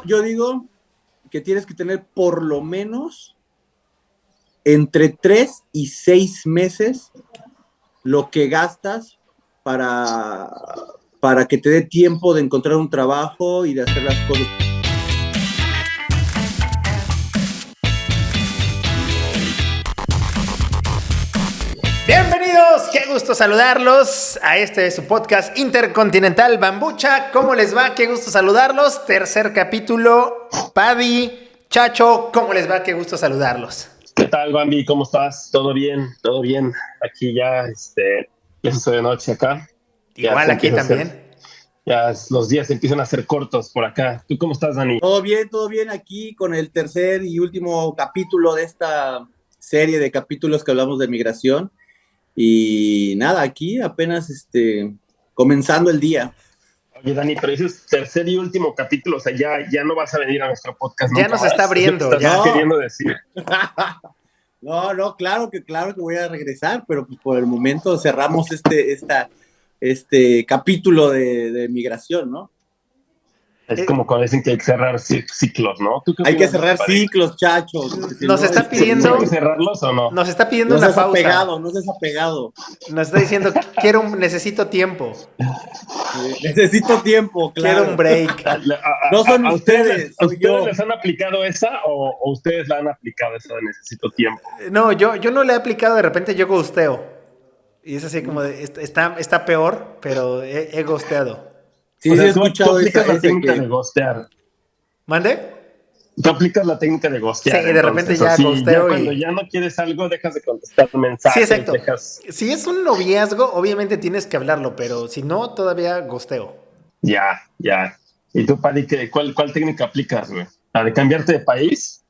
Yo digo que tienes que tener por lo menos entre 3 y 6 meses lo que gastas para, para que te dé tiempo de encontrar un trabajo y de hacer las cosas. Bienvenidos, qué gusto saludarlos a este de su podcast Intercontinental Bambucha. ¿Cómo les va? Qué gusto saludarlos. Tercer capítulo. Paddy, Chacho, ¿cómo les va? Qué gusto saludarlos. ¿Qué tal, Bambi? ¿Cómo estás? ¿Todo bien? ¿Todo bien? Aquí ya, ya se hizo de noche acá. Igual aquí también. Los días se empiezan a hacer cortos por acá. ¿Tú cómo estás, Dani? Todo bien aquí con el tercer y último capítulo de esta serie de capítulos que hablamos de migración. Y nada, aquí apenas comenzando el día. Oye, Dani, pero dices tercer y último capítulo, o sea, ya no vas a venir a nuestro podcast. Ya nos está abriendo. ¿Qué estás queriendo decir? No, claro que voy a regresar, pero pues por el momento cerramos este capítulo de migración, ¿no? Es como cuando dicen que hay que cerrar ciclos, ¿no? Hay que cerrar ciclos, chachos. Nos está pidiendo... ¿Hay que cerrarlos o no? Nos está pidiendo una pausa. No seas apegado. Nos está diciendo, necesito tiempo. Necesito tiempo, claro. Quiero un break. No son ustedes. ¿A ustedes les han aplicado esa o ustedes la han aplicado esa de necesito tiempo? No, yo no le he aplicado, de repente yo ghosteo. Y es así como de, está peor, pero he ghosteado. Sí, o sea, he escuchado tú aplicas la técnica que... de ghostear. ¿Mande? Tú aplicas la técnica de ghostear. Sí, de repente ya ghosteo. Cuando ya no quieres algo, dejas de contestar mensajes. Sí, exacto. Si es un noviazgo, obviamente tienes que hablarlo, pero si no, todavía ghosteo. Ya. ¿Y tú, Paddy, cuál técnica aplicas, güey? ¿La de cambiarte de país?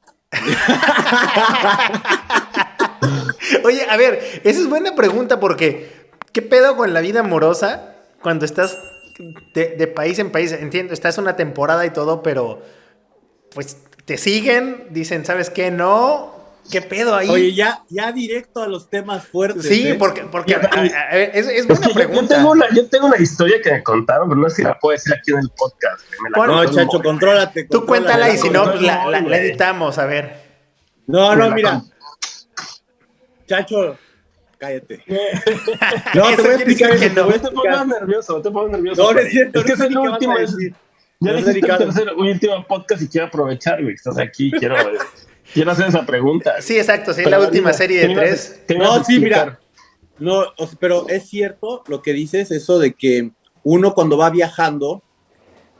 Oye, a ver, esa es buena pregunta porque ¿qué pedo con la vida amorosa cuando estás de país en país? Entiendo, estás una temporada y todo, pero pues te siguen, dicen, ¿sabes qué? No, ¿qué pedo ahí? Oye, ya directo a los temas fuertes. Sí, porque es buena pregunta. Yo tengo una historia que me contaron, pero no sé si la puedo decir aquí en el podcast. No, Chacho, contrólate. Tú cuéntala y si no, pues la editamos, a ver. No, mira. Chacho, cállate. No, te voy a explicar que no. Te pongas nervioso. No, es cierto. Es que es el último. Ya dijiste el tercer último podcast y quiero aprovechar, güey. Estás aquí, quiero hacer esa pregunta. Sí, exacto, sí, la última serie de 3. No, sí, mira. No, pero es cierto lo que dices, eso de que uno cuando va viajando,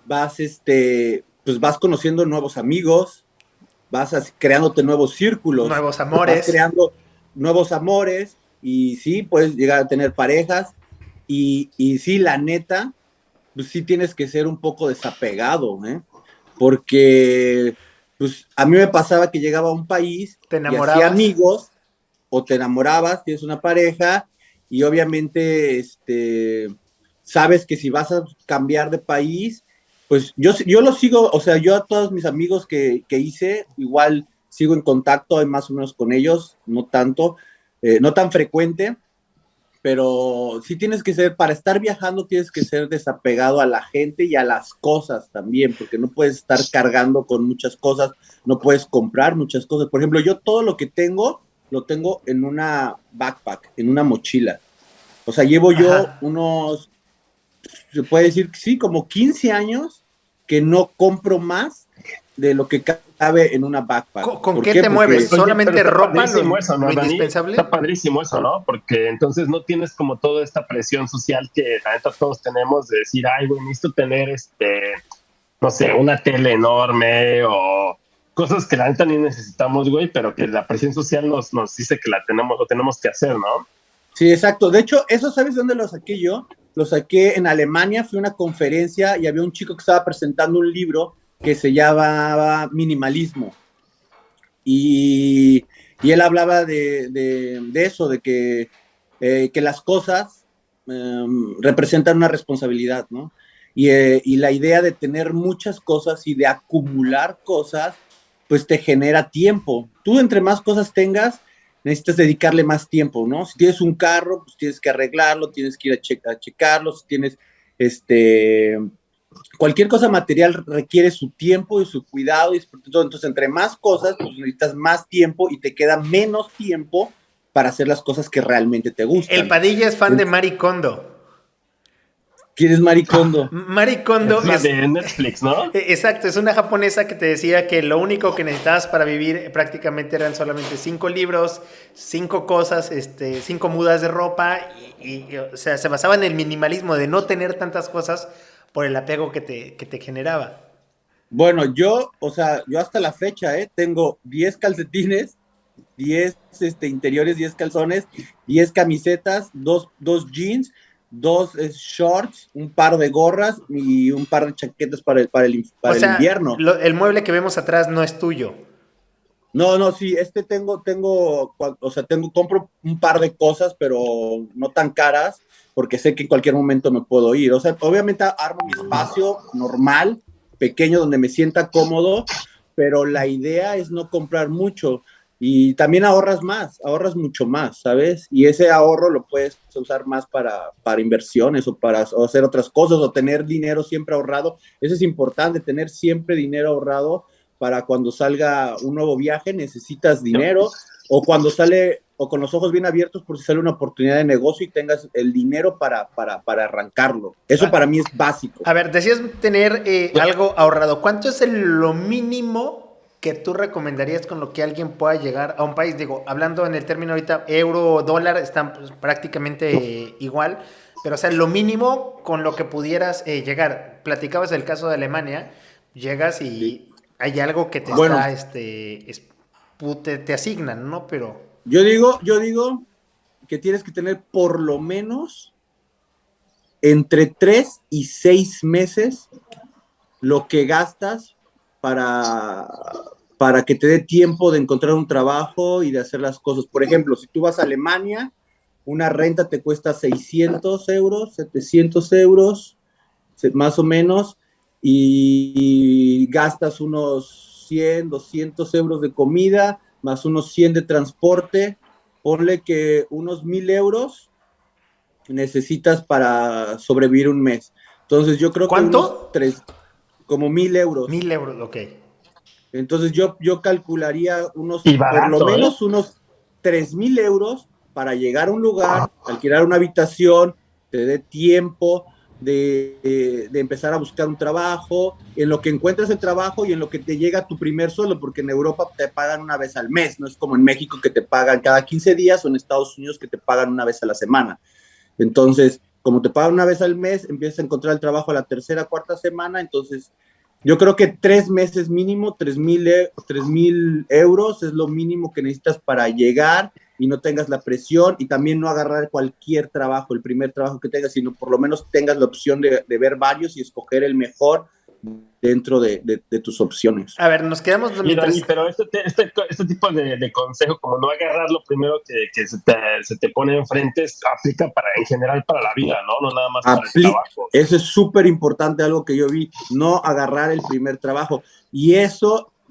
vas, pues vas conociendo nuevos amigos, vas creándote nuevos círculos. Nuevos amores. Vas creando nuevos amores y sí, puedes llegar a tener parejas y sí, la neta, pues sí tienes que ser un poco desapegado, porque pues a mí me pasaba que llegaba a un país te enamorabas, y hacía amigos o te enamorabas, tienes una pareja y obviamente sabes que si vas a cambiar de país, pues yo lo sigo, o sea, yo a todos mis amigos que hice, igual sigo en contacto más o menos con ellos, no tanto, no tan frecuente, pero sí tienes que ser, para estar viajando tienes que ser desapegado a la gente y a las cosas también, porque no puedes estar cargando con muchas cosas, no puedes comprar muchas cosas. Por ejemplo, yo todo lo que tengo, lo tengo en una backpack, en una mochila. O sea, llevo yo unos, se puede decir que sí, como 15 años que no compro más de lo que cabe en una backpack. ¿Con qué te mueves? ¿Solamente ropa? Lo indispensable. Está padrísimo eso, ¿no? Porque entonces no tienes como toda esta presión social que la neta todos tenemos de decir, ay, güey, necesito tener no sé, una tele enorme o cosas que la neta ni necesitamos, güey, pero que la presión social nos dice que lo tenemos que hacer, ¿no? Sí, exacto. De hecho, eso, ¿sabes de dónde lo saqué yo? Lo saqué en Alemania, fui a una conferencia y había un chico que estaba presentando un libro que se llamaba Minimalismo. Y él hablaba de eso, de que las cosas representan una responsabilidad, ¿no? Y la idea de tener muchas cosas y de acumular cosas, pues te genera tiempo. Tú entre más cosas tengas, necesitas dedicarle más tiempo, ¿no? Si tienes un carro, pues tienes que arreglarlo, tienes que ir a checarlo, si tienes cualquier cosa material requiere su tiempo y su cuidado, y entonces entre más cosas, pues necesitas más tiempo y te queda menos tiempo para hacer las cosas que realmente te El gustan. Padilla es fan de Marie Kondo. ¿Quién es Maricondo? Marie Es Kondo la es... de Netflix, ¿no? Exacto, es una japonesa que te decía que lo único que necesitabas para vivir prácticamente eran solamente 5 libros, 5 cosas, 5 mudas de ropa o sea, se basaba en el minimalismo de no tener tantas cosas por el apego que te generaba. Bueno, o sea, yo hasta la fecha, tengo 10 calcetines, 10 interiores, 10 calzones, 10 camisetas, dos jeans, dos shorts, un par de gorras y un par de chaquetas O para el sea, invierno. el mueble que vemos atrás no es tuyo. No, no, sí, o sea, compro un par de cosas, pero no tan caras, porque sé que en cualquier momento me puedo ir. O sea, obviamente armo mi espacio normal, pequeño, donde me sienta cómodo, pero la idea es no comprar mucho. Y también ahorras mucho más, ¿sabes? Y ese ahorro lo puedes usar más para inversiones o hacer otras cosas, o tener dinero siempre ahorrado. Eso es importante, tener siempre dinero ahorrado para cuando salga un nuevo viaje, necesitas dinero, o cuando sale, o con los ojos bien abiertos por si sale una oportunidad de negocio y tengas el dinero para arrancarlo. Eso para mí es básico. A ver, decías tener algo ahorrado. ¿Cuánto es lo mínimo que tú recomendarías con lo que alguien pueda llegar a un país? Digo, hablando en el término ahorita, euro, dólar, están pues, prácticamente igual, pero o sea, lo mínimo con lo que pudieras llegar. Platicabas el caso de Alemania, llegas Sí. y hay algo que te Bueno, está, te asignan, ¿no? Pero... yo digo que tienes que tener por lo menos entre 3 y 6 meses lo que gastas para, para que te dé tiempo de encontrar un trabajo y de hacer las cosas. Por ejemplo, si tú vas a Alemania, una renta te cuesta 600 euros, 700 euros, más o menos, y gastas unos 100, 200 euros de comida, más unos 100 de transporte. Ponle que unos 1000 euros necesitas para sobrevivir un mes. Entonces yo creo que unos ¿Cuánto? como 1000 euros. 1000 euros, ok. Entonces yo calcularía Y por lo barato, ¿eh? menos unos 3000 euros para llegar a un lugar, alquilar una habitación, te dé tiempo de empezar a buscar un trabajo, en lo que encuentras el trabajo y en lo que te llega tu primer sueldo, porque en Europa te pagan una vez al mes, no es como en México que te pagan cada 15 días o en Estados Unidos que te pagan una vez a la semana. Entonces, como te pagan una vez al mes, empiezas a encontrar el trabajo a la tercera, cuarta semana. Entonces, yo creo que 3 meses mínimo, 3000 euros es lo mínimo que necesitas para llegar y no tengas la presión, y también no agarrar cualquier trabajo, el primer trabajo que tengas, sino por lo menos tengas la opción de ver varios y escoger el mejor dentro de tus opciones. A ver, nos quedamos Y Dani, mientras... pero este tipo de consejo, como no agarrar lo primero que se te pone enfrente, aplica en general para la vida, ¿no? No nada más para el trabajo. Eso es súper importante, algo que yo vi, no agarrar el primer trabajo. Y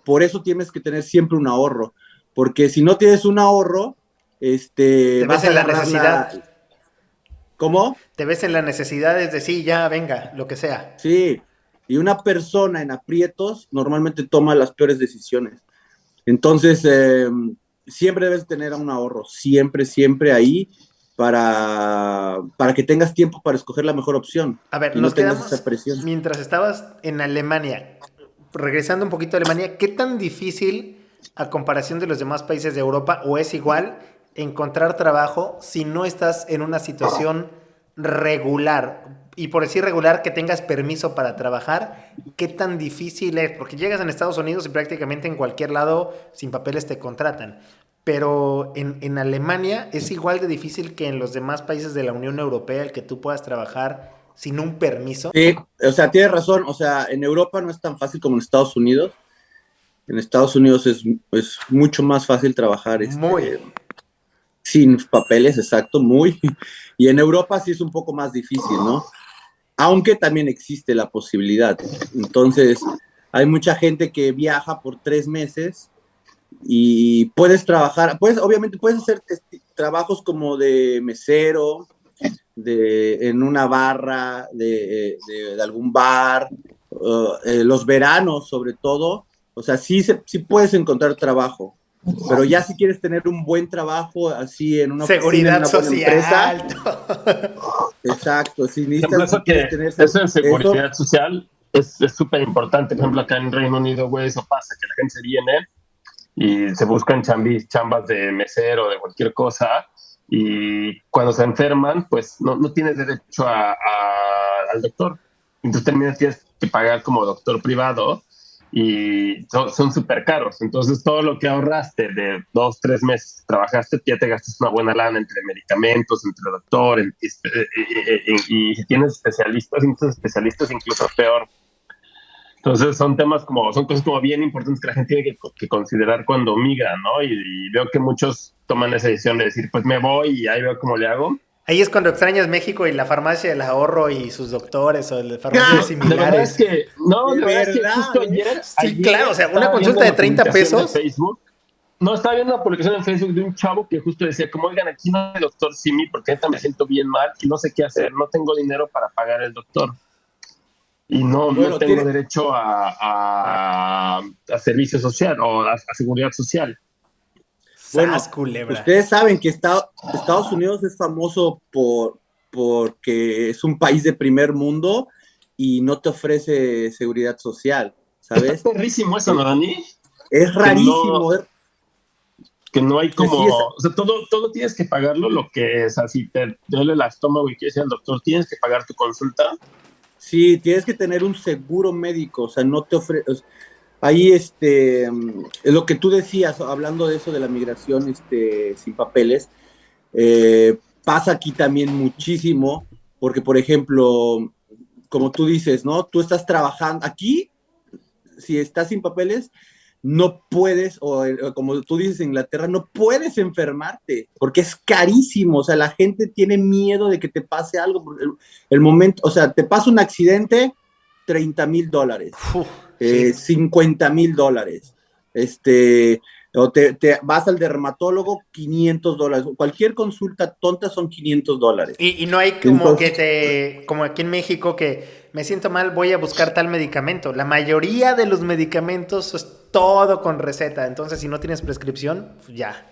por eso tienes que tener siempre un ahorro, porque si no tienes un ahorro, Te ves vas a en la agarrar necesidad. ¿Cómo? Te ves en la necesidad de sí, ya, venga, lo que sea. Sí, y una persona en aprietos normalmente toma las peores decisiones. Entonces, siempre debes tener un ahorro, siempre, siempre ahí para que tengas tiempo para escoger la mejor opción A ver, y no nos tengas quedamos esa presión. mientras estabas en Alemania. Regresando un poquito a Alemania, ¿qué tan difícil a comparación de los demás países de Europa o es igual encontrar trabajo si no estás en una situación regular? Y por decir regular, que tengas permiso para trabajar, ¿qué tan difícil es? Porque llegas en Estados Unidos y prácticamente en cualquier lado sin papeles te contratan. Pero en Alemania es igual de difícil que en los demás países de la Unión Europea el que tú puedas trabajar sin un permiso. Sí, o sea, tienes razón, o sea, en Europa no es tan fácil como en Estados Unidos. En Estados Unidos es mucho más fácil trabajar Muy. sin papeles, exacto, muy. Y en Europa sí es un poco más difícil, ¿no? Aunque también existe la posibilidad. Entonces, hay mucha gente que viaja por 3 meses y puedes trabajar, obviamente puedes hacer trabajos como de mesero, en una barra de algún bar, los veranos sobre todo, o sea, sí puedes encontrar trabajo, pero ya si quieres tener un buen trabajo así en una oficina, en Seguridad una buena empresa, social. exacto, si Por ejemplo, necesitas, si eso quieres que, tener eso de eso, seguridad social es súper importante. Por ejemplo, acá en Reino Unido, güey, eso pasa, que la gente se viene y se buscan chambas de mesero, de cualquier cosa, y cuando se enferman, pues no tienes derecho al doctor. Entonces terminas, tienes que pagar como doctor privado y son súper caros. Entonces todo lo que ahorraste de 2, 3 meses que trabajaste, ya te gastas una buena lana entre medicamentos, entre doctor, y si tienes especialistas, entonces especialistas incluso peor. Entonces son cosas como bien importantes que la gente tiene que considerar cuando migra, ¿no? Y veo que muchos toman esa decisión de decir, pues me voy y ahí veo cómo le hago. Ahí es cuando extrañas México y la farmacia del ahorro y sus doctores o las farmacias ¡ja! De verdad es similares. que, no, De de verdad es que justo verdad, ¿eh? Sí, claro, o ayer sea, una estaba viendo consulta de una 30 publicación de pesos. Facebook. No, estaba viendo una publicación en Facebook de un chavo que justo decía, como, oigan, aquí no hay doctor Simi porque neta me siento bien mal y no sé qué hacer, no tengo dinero para pagar el doctor y no Bueno, tengo derecho a servicio social o a seguridad social. Sas, bueno, culebra. ustedes saben que Estados Unidos es famoso porque es un país de primer mundo y no te ofrece seguridad social, Está ¿sabes? perrísimo eso, ¿no, Eh, Dani? es Que no, rarísimo, que no hay sí, como, o sea, todo tienes que pagarlo, lo que es, así te duele el estómago y quieres ir al doctor, tienes que pagar tu consulta. sí, tienes que tener un seguro médico, o sea, no te ofrece, ahí lo que tú decías, hablando de eso de la migración sin papeles, pasa aquí también muchísimo, porque por ejemplo, como tú dices, ¿no? Tú estás trabajando aquí, si estás sin papeles, no puedes, o como tú dices en Inglaterra, no puedes enfermarte, porque es carísimo, o sea, la gente tiene miedo de que te pase algo, el momento, o sea, te pasa un accidente, $30,000, Uf, sí. $50,000, este, o te vas al dermatólogo, $500, cualquier consulta tonta son $500. Y no hay como que Entonces, como aquí en México, que me siento mal, voy a buscar tal medicamento. La mayoría de los medicamentos es todo con receta. Entonces, si no tienes prescripción, pues ya.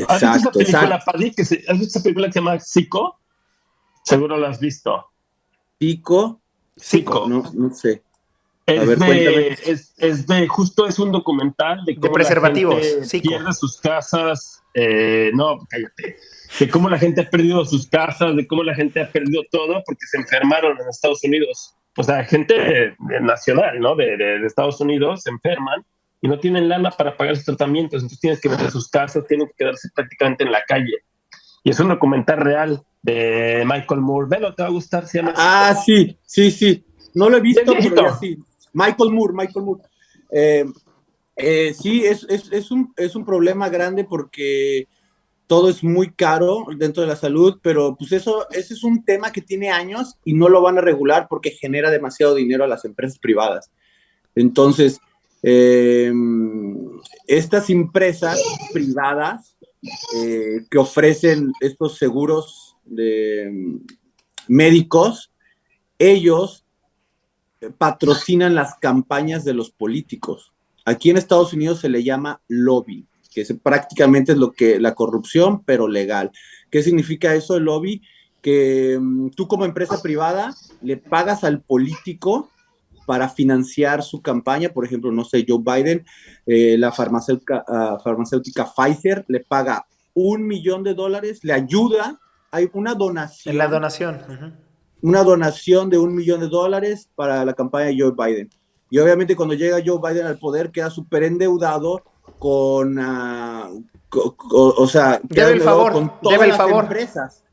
¿Has visto esa exacto, película, exacto. Paddy? ¿Has visto esa película que se llama Psico? Seguro la has visto. Pico, Psico. no, no sé. A Es ver, cuéntame. de, es de, justo es un documental de De cómo la preservativos, gente psico. pierde sus casas, no, cállate, de cómo la gente ha perdido sus casas, de cómo la gente ha perdido todo porque se enfermaron en Estados Unidos. O sea, gente nacional, ¿no? De Estados Unidos se enferman y no tienen lana para pagar sus tratamientos, entonces tienes que vender sus casas, tienen que quedarse prácticamente en la calle. Y es un documental real de Michael Moore. Velo, te va a gustar, se llama Psico. Ah, sí, sí, sí. No lo he Bien visto, pero ya viejito. sí. Michael Moore. Eh, sí, es un problema grande porque todo es muy caro dentro de la salud, pero pues ese es un tema que tiene años y no lo van a regular porque genera demasiado dinero a las empresas privadas. Entonces, eh, estas empresas privadas que ofrecen estos seguros médicos, ellos patrocinan las campañas de los políticos. Aquí en Estados Unidos se le llama lobby, que prácticamente es lo que la corrupción, pero legal. ¿Qué significa eso, el lobby? Que tú como empresa privada le pagas al político para financiar su campaña. Por ejemplo, no sé, Joe Biden, la farmacéutica Pfizer le paga $1 millón, le ayuda, hay En la donación. Ujú. una donación de $1 millón para la campaña de Joe Biden. Y obviamente cuando llega Joe Biden al poder queda súper endeudado o sea, queda Debe el endeudado favor, con debe todas el las favor. empresas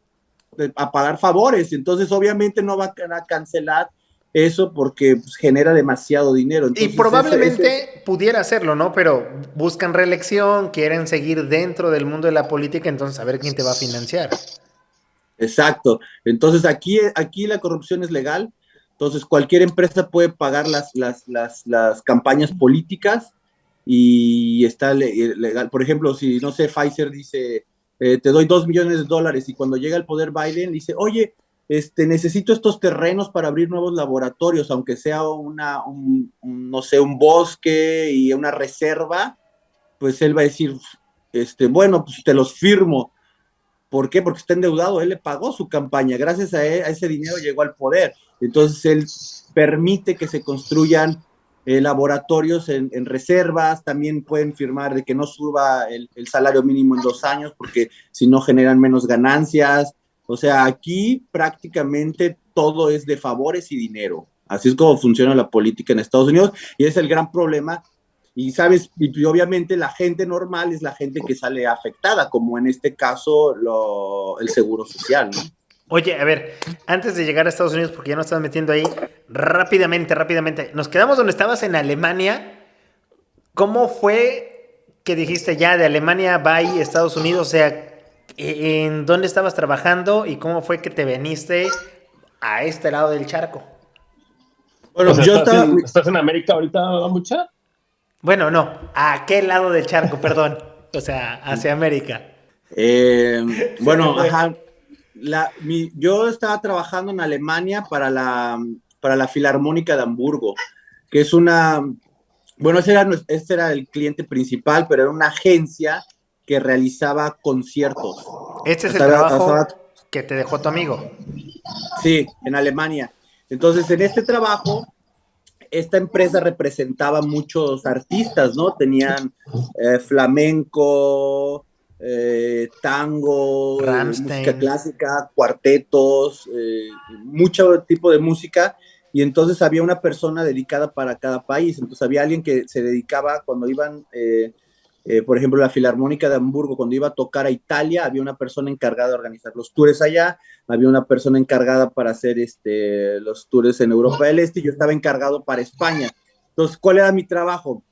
a pagar favores. Entonces obviamente no va a cancelar eso porque pues, genera demasiado dinero. Y Entonces probablemente pudiera hacerlo, ¿no? Pero buscan reelección, quieren seguir dentro del mundo de la política, entonces a ver quién te va a financiar. exacto. Entonces aquí la corrupción es legal. Entonces cualquier empresa puede pagar las campañas políticas y está legal. Por ejemplo, si, no sé, Pfizer dice, te doy $2 millones, y cuando llega al poder Biden, le dice, oye, necesito estos terrenos para abrir nuevos laboratorios, aunque sea no sé, un bosque y una reserva, pues él va a decir, bueno, pues te los firmo. ¿Por qué? Porque está endeudado, él le pagó su campaña, gracias a ese dinero llegó al poder. Entonces él permite que se construyan laboratorios en reservas, también pueden firmar de que no suba el salario mínimo en 2 años, porque si no generan menos ganancias. O sea, aquí prácticamente todo es de favores y dinero. Así es como funciona la política en Estados Unidos, y es el gran problema. Y sabes, y obviamente la gente normal es la gente que sale afectada, como en este caso el seguro social, ¿no? Oye, a ver, antes de llegar a Estados Unidos, porque ya nos estás metiendo ahí, rápidamente, nos quedamos donde estabas en Alemania. ¿Cómo fue que dijiste ya de Alemania va y Estados Unidos? O sea, ¿en dónde estabas trabajando y cómo fue que te veniste a este lado del charco? O Bueno, sea, yo estaba, ¿estás en América ahorita, mucha? Bueno, no, ¿a qué lado del charco? Perdón. O sea, hacia América. Se me bueno, fue. ajá, yo estaba trabajando en Alemania para la Filarmónica de Hamburgo, que es bueno, ese era el cliente principal, pero era una agencia que realizaba conciertos. Este es el Estaba, trabajo que te dejó tu amigo. sí, en Alemania. Entonces, en este trabajo, esta empresa representaba muchos artistas, ¿no? Tenían flamenco, tango, música Rammstein. clásica, cuartetos, mucho tipo de música. Y entonces había una persona dedicada para cada país. Entonces había alguien que se dedicaba cuando iban, por ejemplo, la Filarmónica de Hamburgo, cuando iba a tocar a Italia, había una persona encargada de organizar los tours allá, había una persona encargada para hacer los tours en Europa del Este, y yo estaba encargado para España. Entonces, ¿cuál era mi trabajo?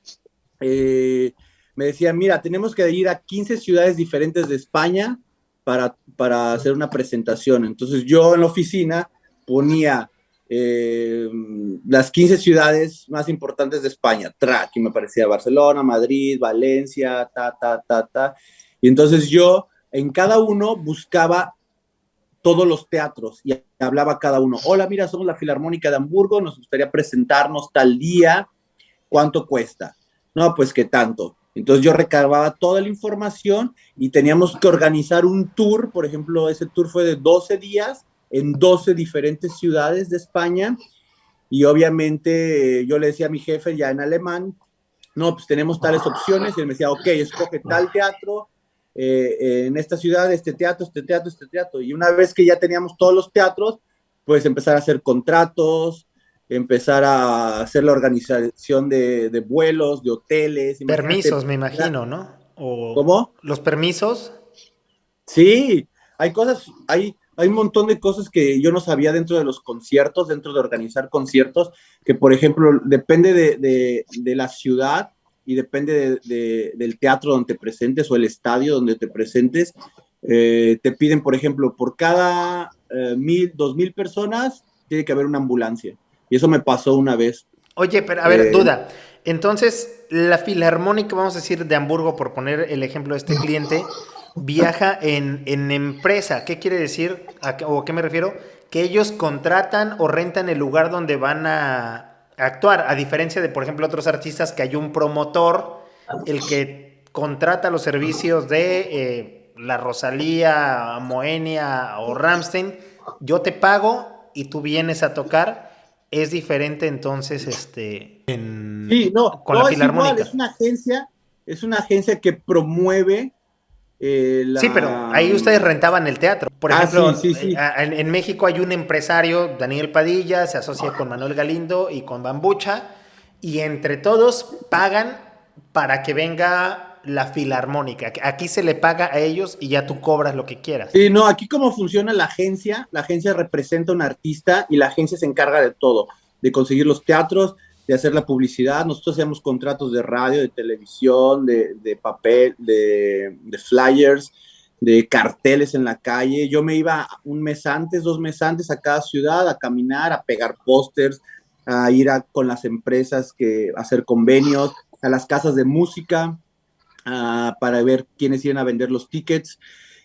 Me decían, mira, tenemos que ir a 15 ciudades diferentes de España para hacer una presentación. Entonces, yo en la oficina ponía las 15 ciudades más importantes de España, y me parecía Barcelona, Madrid, Valencia, ta. Y entonces yo en cada uno buscaba todos los teatros y hablaba a cada uno. Hola, mira, somos la Filarmónica de Hamburgo, nos gustaría presentarnos tal día, ¿cuánto cuesta? No, pues qué tanto. Entonces yo recababa toda la información y teníamos que organizar un tour. Por ejemplo, ese tour fue de 12 días en 12 diferentes ciudades de España, y obviamente yo le decía a mi jefe ya en alemán, no, pues tenemos tales opciones, y él me decía, ok, escoge tal teatro, en esta ciudad, este teatro, y una vez que ya teníamos todos los teatros, pues empezar a hacer contratos, empezar a hacer la organización de vuelos, de hoteles, imagínate. Permisos, me imagino, ¿no? O ¿Cómo? los permisos. Sí, hay un montón de cosas que yo no sabía dentro de los conciertos, dentro de organizar conciertos, que por ejemplo depende de la ciudad y depende del teatro donde te presentes o el estadio donde te presentes. Te piden, por ejemplo, por cada 2,000 personas tiene que haber una ambulancia. Y eso me pasó una vez. Oye, pero a ver, Eh, duda. Entonces, la Filarmónica, vamos a decir, de Hamburgo, por poner el ejemplo de este cliente, viaja en empresa. ¿Qué quiere decir? ¿O a qué me refiero? Que ellos contratan o rentan el lugar donde van a actuar. A diferencia de, por ejemplo, otros artistas que hay un promotor, el que contrata los servicios de la Rosalía, Moenia o Rammstein. Yo te pago y tú vienes a tocar. Es diferente entonces sí, no, con la no es igual, Filarmónica. es una agencia que promueve Sí, pero ahí la... ustedes rentaban el teatro. Por Sí, ejemplo, sí, sí. en México hay un empresario, Daniel Padilla, se asocia con Manuel Galindo y con Bambucha, y entre todos pagan para que venga la Filarmónica. Aquí se le paga a ellos y ya tú cobras lo que quieras. Sí, no, aquí cómo funciona la agencia representa a un artista y la agencia se encarga de todo, de conseguir los teatros, de hacer la publicidad. Nosotros hacemos contratos de radio, de televisión, de papel, de flyers, de carteles en la calle. Yo me iba un mes antes, 2 meses antes a cada ciudad a caminar, a pegar pósters, a ir con las empresas a hacer convenios, a las casas de música, para ver quiénes iban a vender los tickets.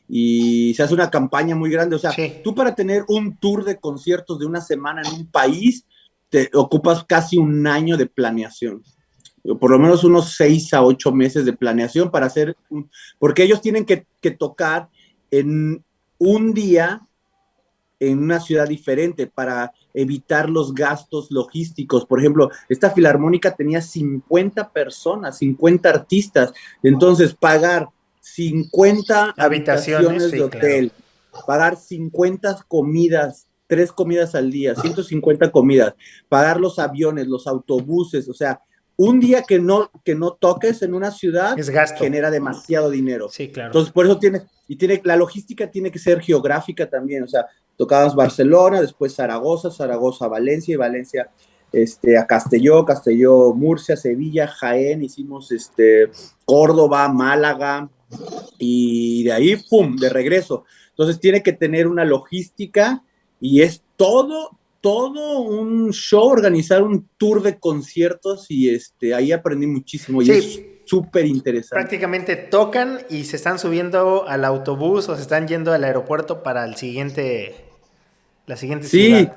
y se hace una campaña muy grande. O sea, Sí. tú para tener un tour de conciertos de una semana en un país, te ocupas casi un año de planeación. Por lo menos unos 6 a 8 meses de planeación para hacer, porque ellos tienen que tocar en un día en una ciudad diferente para evitar los gastos logísticos. Por ejemplo, esta filarmónica tenía 50 personas, 50 artistas. Entonces, pagar 50 Habitaciones, habitaciones de sí, claro. hotel, pagar 50 comidas, 3 comidas al día, 150 comidas, pagar los aviones, los autobuses, o sea, un día que no toques en una ciudad Es gasto. genera demasiado dinero. Sí, claro. Entonces, por eso la logística tiene que ser geográfica también, o sea, tocábamos Barcelona, después Zaragoza, Zaragoza, Valencia y Valencia a Castelló, Castelló, Murcia, Sevilla, Jaén, hicimos Córdoba, Málaga y de ahí, ¡pum!, de regreso. Entonces tiene que tener una logística y es todo un show organizar un tour de conciertos y ahí aprendí muchísimo y es Sí, súper interesante. prácticamente tocan y se están subiendo al autobús o se están yendo al aeropuerto para la siguiente Sí, ciudad.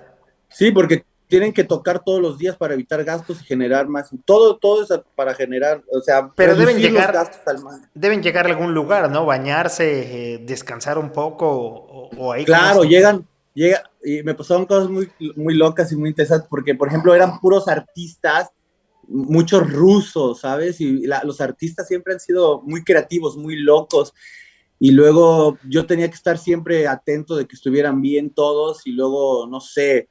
sí, porque tienen que tocar todos los días para evitar gastos y generar más. Todo es para generar, o sea, Pero reducir los gastos al máximo. deben llegar a algún lugar, ¿no? Bañarse, descansar un poco o ahí como Claro, se... llega, y me pasaron cosas muy, muy locas y muy interesantes, porque, por ejemplo, eran puros artistas, muchos rusos, ¿sabes? Y los artistas siempre han sido muy creativos, muy locos. Y luego yo tenía que estar siempre atento de que estuvieran bien todos, y luego, no sé,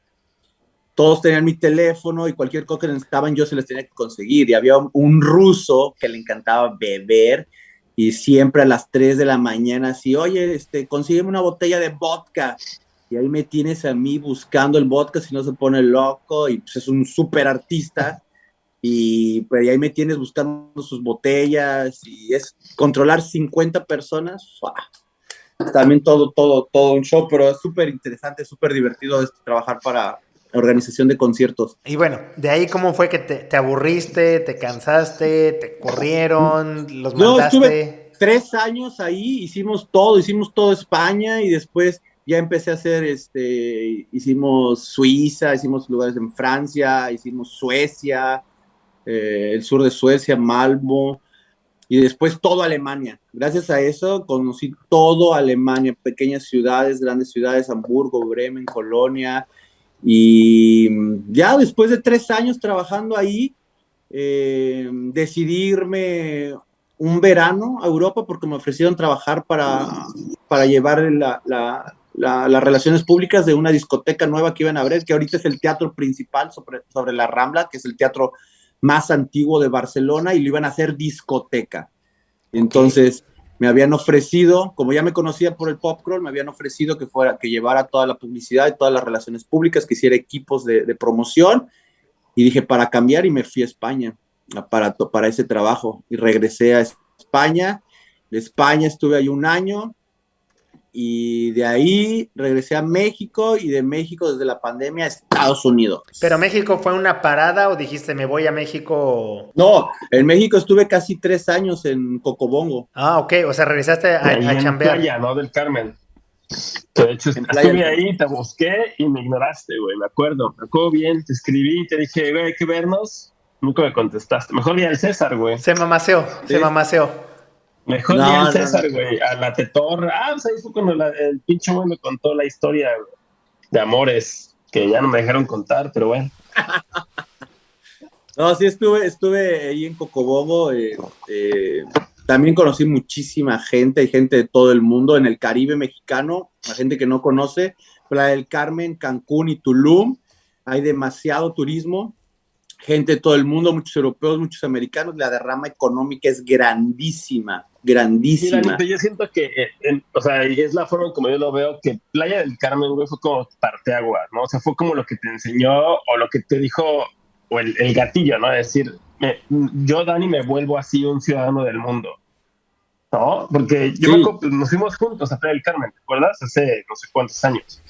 todos tenían mi teléfono y cualquier cosa que necesitaban yo se les tenía que conseguir. Y había un ruso que le encantaba beber y siempre a las 3 de la mañana así, oye, consígueme una botella de vodka. Y ahí me tienes a mí buscando el vodka si no se pone loco y pues es un súper artista. Y pues ahí me tienes buscando sus botellas y es controlar 50 personas. ¡Fua! También todo un show, pero es súper interesante, súper divertido trabajar para organización de conciertos. Y bueno, de ahí cómo fue que te aburriste, te cansaste, te corrieron, los No, estuve mandaste. 3 años ahí, hicimos todo España y después ya empecé a hacer, hicimos Suiza, hicimos lugares en Francia, hicimos Suecia, el sur de Suecia, Malmo, y después todo Alemania. Gracias a eso conocí todo Alemania, pequeñas ciudades, grandes ciudades, Hamburgo, Bremen, Colonia, y ya después de 3 años trabajando ahí, decidí irme un verano a Europa porque me ofrecieron trabajar para llevar las relaciones públicas de una discoteca nueva que iban a abrir, que ahorita es el teatro principal sobre la Rambla, que es el teatro más antiguo de Barcelona, y lo iban a hacer discoteca. Ok. Entonces me habían ofrecido, como ya me conocía por el popcorn, me habían ofrecido que llevara toda la publicidad y todas las relaciones públicas, que hiciera equipos de promoción, y dije, para cambiar, y me fui a España para ese trabajo. Y regresé a España. De España estuve ahí un año. Y de ahí regresé a México. Y de México, desde la pandemia, a Estados Unidos. ¿Pero México fue una parada o dijiste me voy a México? No, en México estuve casi 3 años en Cocobongo, Ah, ok, o sea, regresaste Ahí a en chambear. Playa, ¿no? Del Carmen. Que de hecho en Playa del estuve Carmen. ahí, te busqué y me ignoraste, güey, me acuerdo. Me acuerdo bien, te escribí, te dije, güey, hay que vernos. Nunca me contestaste. Mejor vi al César, güey. Se mamaseó, se ¿Sí? mamaseó. Mejor vi al No, no, no. César, güey, a la Tetor. Ah, pues ahí fue cuando el pinche güey me contó la historia, güey, de amores, que ya no me dejaron contar, pero bueno. No, sí estuve ahí en Cocobongo. También conocí muchísima gente, hay gente de todo el mundo en el Caribe mexicano, la gente que no conoce, Playa del Carmen, Cancún y Tulum, hay demasiado turismo, gente de todo el mundo, muchos europeos, muchos americanos, la derrama económica es grandísima, Mira, grandísima. Nito, yo siento que, o sea, y es la forma como yo lo veo, que Playa del Carmen, güey, fue como parteaguas, ¿no? O sea, fue como lo que te enseñó o lo que te dijo, o el gatillo, ¿no? Es decir, yo, Dani, me vuelvo así un ciudadano del mundo, ¿no? Porque yo me Sí, acuerdo, nos fuimos juntos a Playa del Carmen, ¿te acuerdas? Hace no sé cuántos años.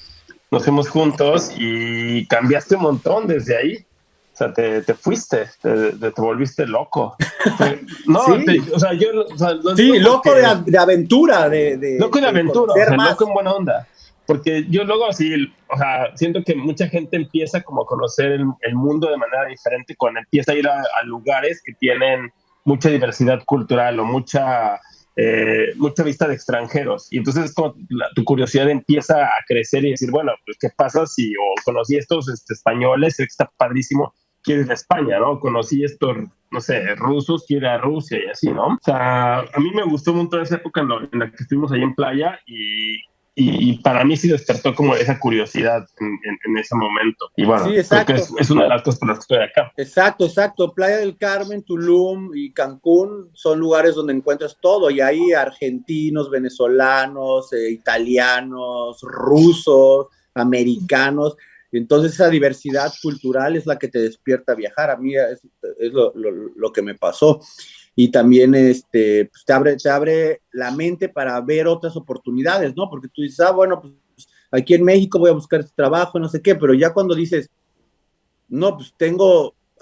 Nos fuimos juntos y cambiaste un montón desde ahí. O sea, te fuiste, te volviste loco. No, Sí, o sea, yo, o sea, lo sí, digo loco porque de aventura, loco de de aventura, o conocer sea, loco más. en buena onda. Porque yo luego así, o sea, siento que mucha gente empieza como a conocer el mundo de manera diferente cuando empieza a ir a lugares que tienen mucha diversidad cultural o mucha vista de extranjeros. Y entonces es como tu curiosidad empieza a crecer y decir, bueno, pues qué pasa si o conocí estos españoles, que está padrísimo, quiero ir a España, ¿no? Conocí estos, no sé, rusos, quiero ir a Rusia y así, ¿no? O sea, a mí me gustó un montón esa época en la que estuvimos ahí en playa y para mí sí despertó como esa curiosidad en ese momento. Y bueno, Sí, creo que exacto. es una de las cosas por las que estoy acá. Exacto, exacto. Playa del Carmen, Tulum y Cancún son lugares donde encuentras todo. Y hay argentinos, venezolanos, italianos, rusos, americanos. Entonces esa diversidad cultural es la que te despierta a viajar. A mí es lo que me pasó. Y también pues te abre la mente para ver otras oportunidades, ¿no? Porque tú dices, bueno, pues aquí en México voy a buscar este trabajo, no sé qué, pero ya cuando dices, no, pues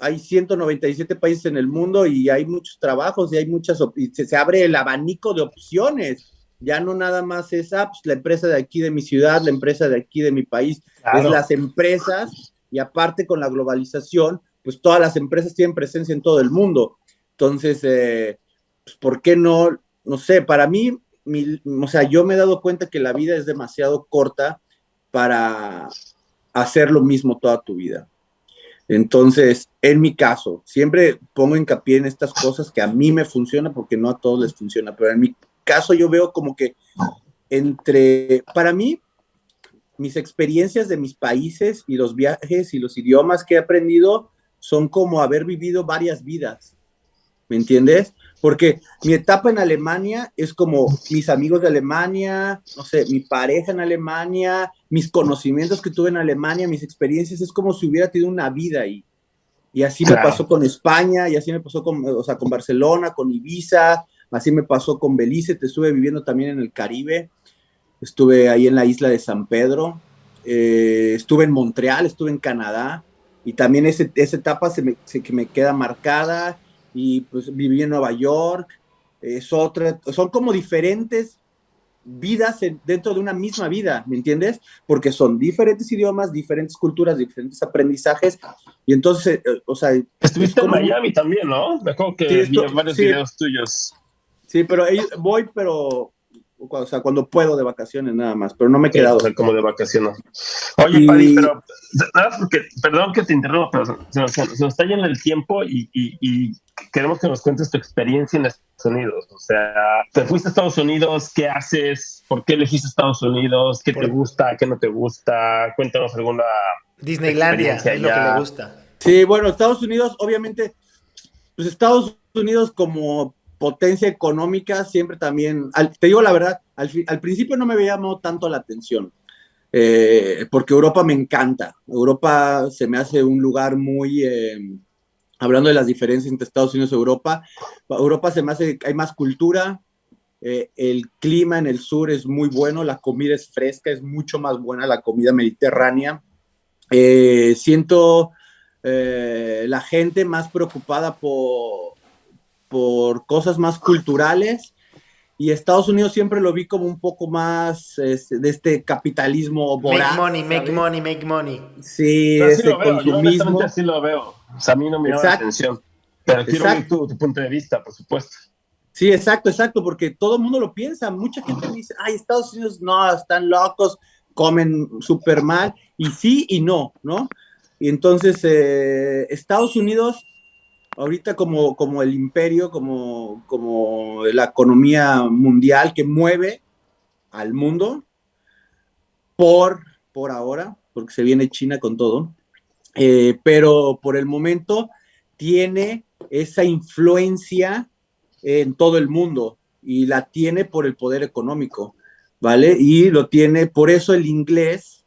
hay 197 países en el mundo y hay muchos trabajos y hay y se abre el abanico de opciones. Ya no nada más es, pues, la empresa de aquí de mi ciudad, la empresa de aquí de mi país, es Claro. las empresas y aparte con la globalización, pues todas las empresas tienen presencia en todo el mundo. Entonces, pues, ¿por qué no? No sé, para mí, o sea, yo me he dado cuenta que la vida es demasiado corta para hacer lo mismo toda tu vida. Entonces, en mi caso, siempre pongo hincapié en estas cosas que a mí me funcionan porque no a todos les funciona, pero en mi caso yo veo como que para mí, mis experiencias de mis países y los viajes y los idiomas que he aprendido son como haber vivido varias vidas. ¿Me entiendes? Porque mi etapa en Alemania es como mis amigos de Alemania, no sé, mi pareja en Alemania, mis conocimientos que tuve en Alemania, mis experiencias, es como si hubiera tenido una vida ahí. Y así me Claro. pasó con España, y así me pasó o sea, con Barcelona, con Ibiza, así me pasó con Belice, te estuve viviendo también en el Caribe, estuve ahí en la isla de San Pedro, estuve en Montreal, estuve en Canadá, y también esa etapa que me queda marcada, y pues viví en Nueva York, son como diferentes vidas dentro de una misma vida, ¿me entiendes? Porque son diferentes idiomas, diferentes culturas, diferentes aprendizajes, y entonces, o sea, es Estuviste en como Miami también, ¿no? Me acuerdo que vi varios sí, videos tuyos. sí, pero voy, pero, o sea, cuando puedo de vacaciones nada más, pero no me he Sí, o quedado. sea, como de vacaciones. Oye, Paddy, Y pero nada, porque, perdón que te interrumpa, pero se nos está yendo el tiempo y queremos que nos cuentes tu experiencia en Estados Unidos. O sea, te fuiste a Estados Unidos, ¿qué haces? ¿Por qué elegiste Estados Unidos? ¿Qué te Por gusta? ¿Qué no te gusta? Cuéntanos alguna Disneylandia experiencia es lo que le allá. gusta. sí, bueno, Estados Unidos, obviamente, pues Estados Unidos como potencia económica siempre también, te digo la verdad, al principio no me había llamado tanto la atención, porque Europa me encanta. Europa se me hace un lugar muy, hablando de las diferencias entre Estados Unidos y Europa, Europa se me hace, hay más cultura, el clima en el sur es muy bueno, la comida es fresca, es mucho más buena la comida mediterránea. Siento la gente más preocupada por cosas más culturales, y Estados Unidos siempre lo vi como un poco más de este capitalismo Make voraz, money, make ¿sabes? money, make money. Sí, Así lo ese veo, yo honestamente consumismo. así lo veo. O sea, a mí no me llama la Exacto, atención, pero quiero oír exacto. tu punto de vista, por supuesto. Sí, exacto, exacto, porque todo el mundo lo piensa. Mucha gente me dice, ay, Estados Unidos no, están locos, comen súper mal, y sí y no, ¿no? Y entonces, Estados Unidos, ahorita como el imperio, como la economía mundial que mueve al mundo, por, por ahora, porque se viene China con todo, pero por el momento tiene esa influencia en todo el mundo y la tiene por el poder económico, ¿vale? Y lo tiene, por eso el inglés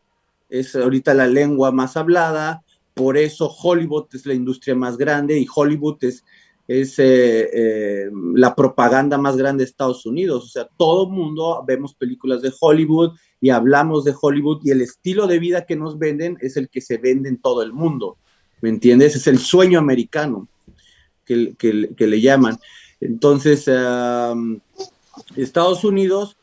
es ahorita la lengua más hablada, por eso Hollywood es la industria más grande y Hollywood es la propaganda más grande de Estados Unidos. O sea, todo el mundo vemos películas de Hollywood y hablamos de Hollywood, y el estilo de vida que nos venden es el que se vende en todo el mundo. ¿me entiendes? Es el sueño americano que le llaman. Entonces, Estados Unidos,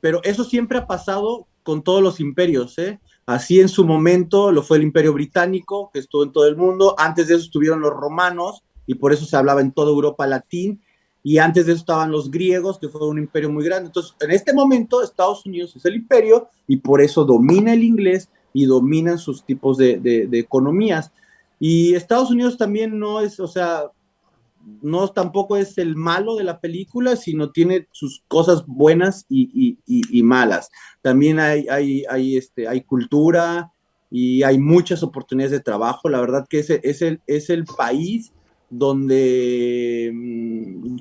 pero eso siempre ha pasado con todos los imperios, ¿eh? Así en su momento lo fue el Imperio Británico, que estuvo en todo el mundo. Antes de eso estuvieron los romanos, y por eso se hablaba en toda Europa latín. Y antes de eso estaban los griegos, que fue un imperio muy grande. Entonces, en este momento, Estados Unidos es el imperio, y por eso domina el inglés y dominan sus tipos de economías. Y Estados Unidos también no es, o sea, no tampoco es el malo de la película, sino tiene sus cosas buenas y malas. También hay cultura y hay muchas oportunidades de trabajo. La verdad que es el país donde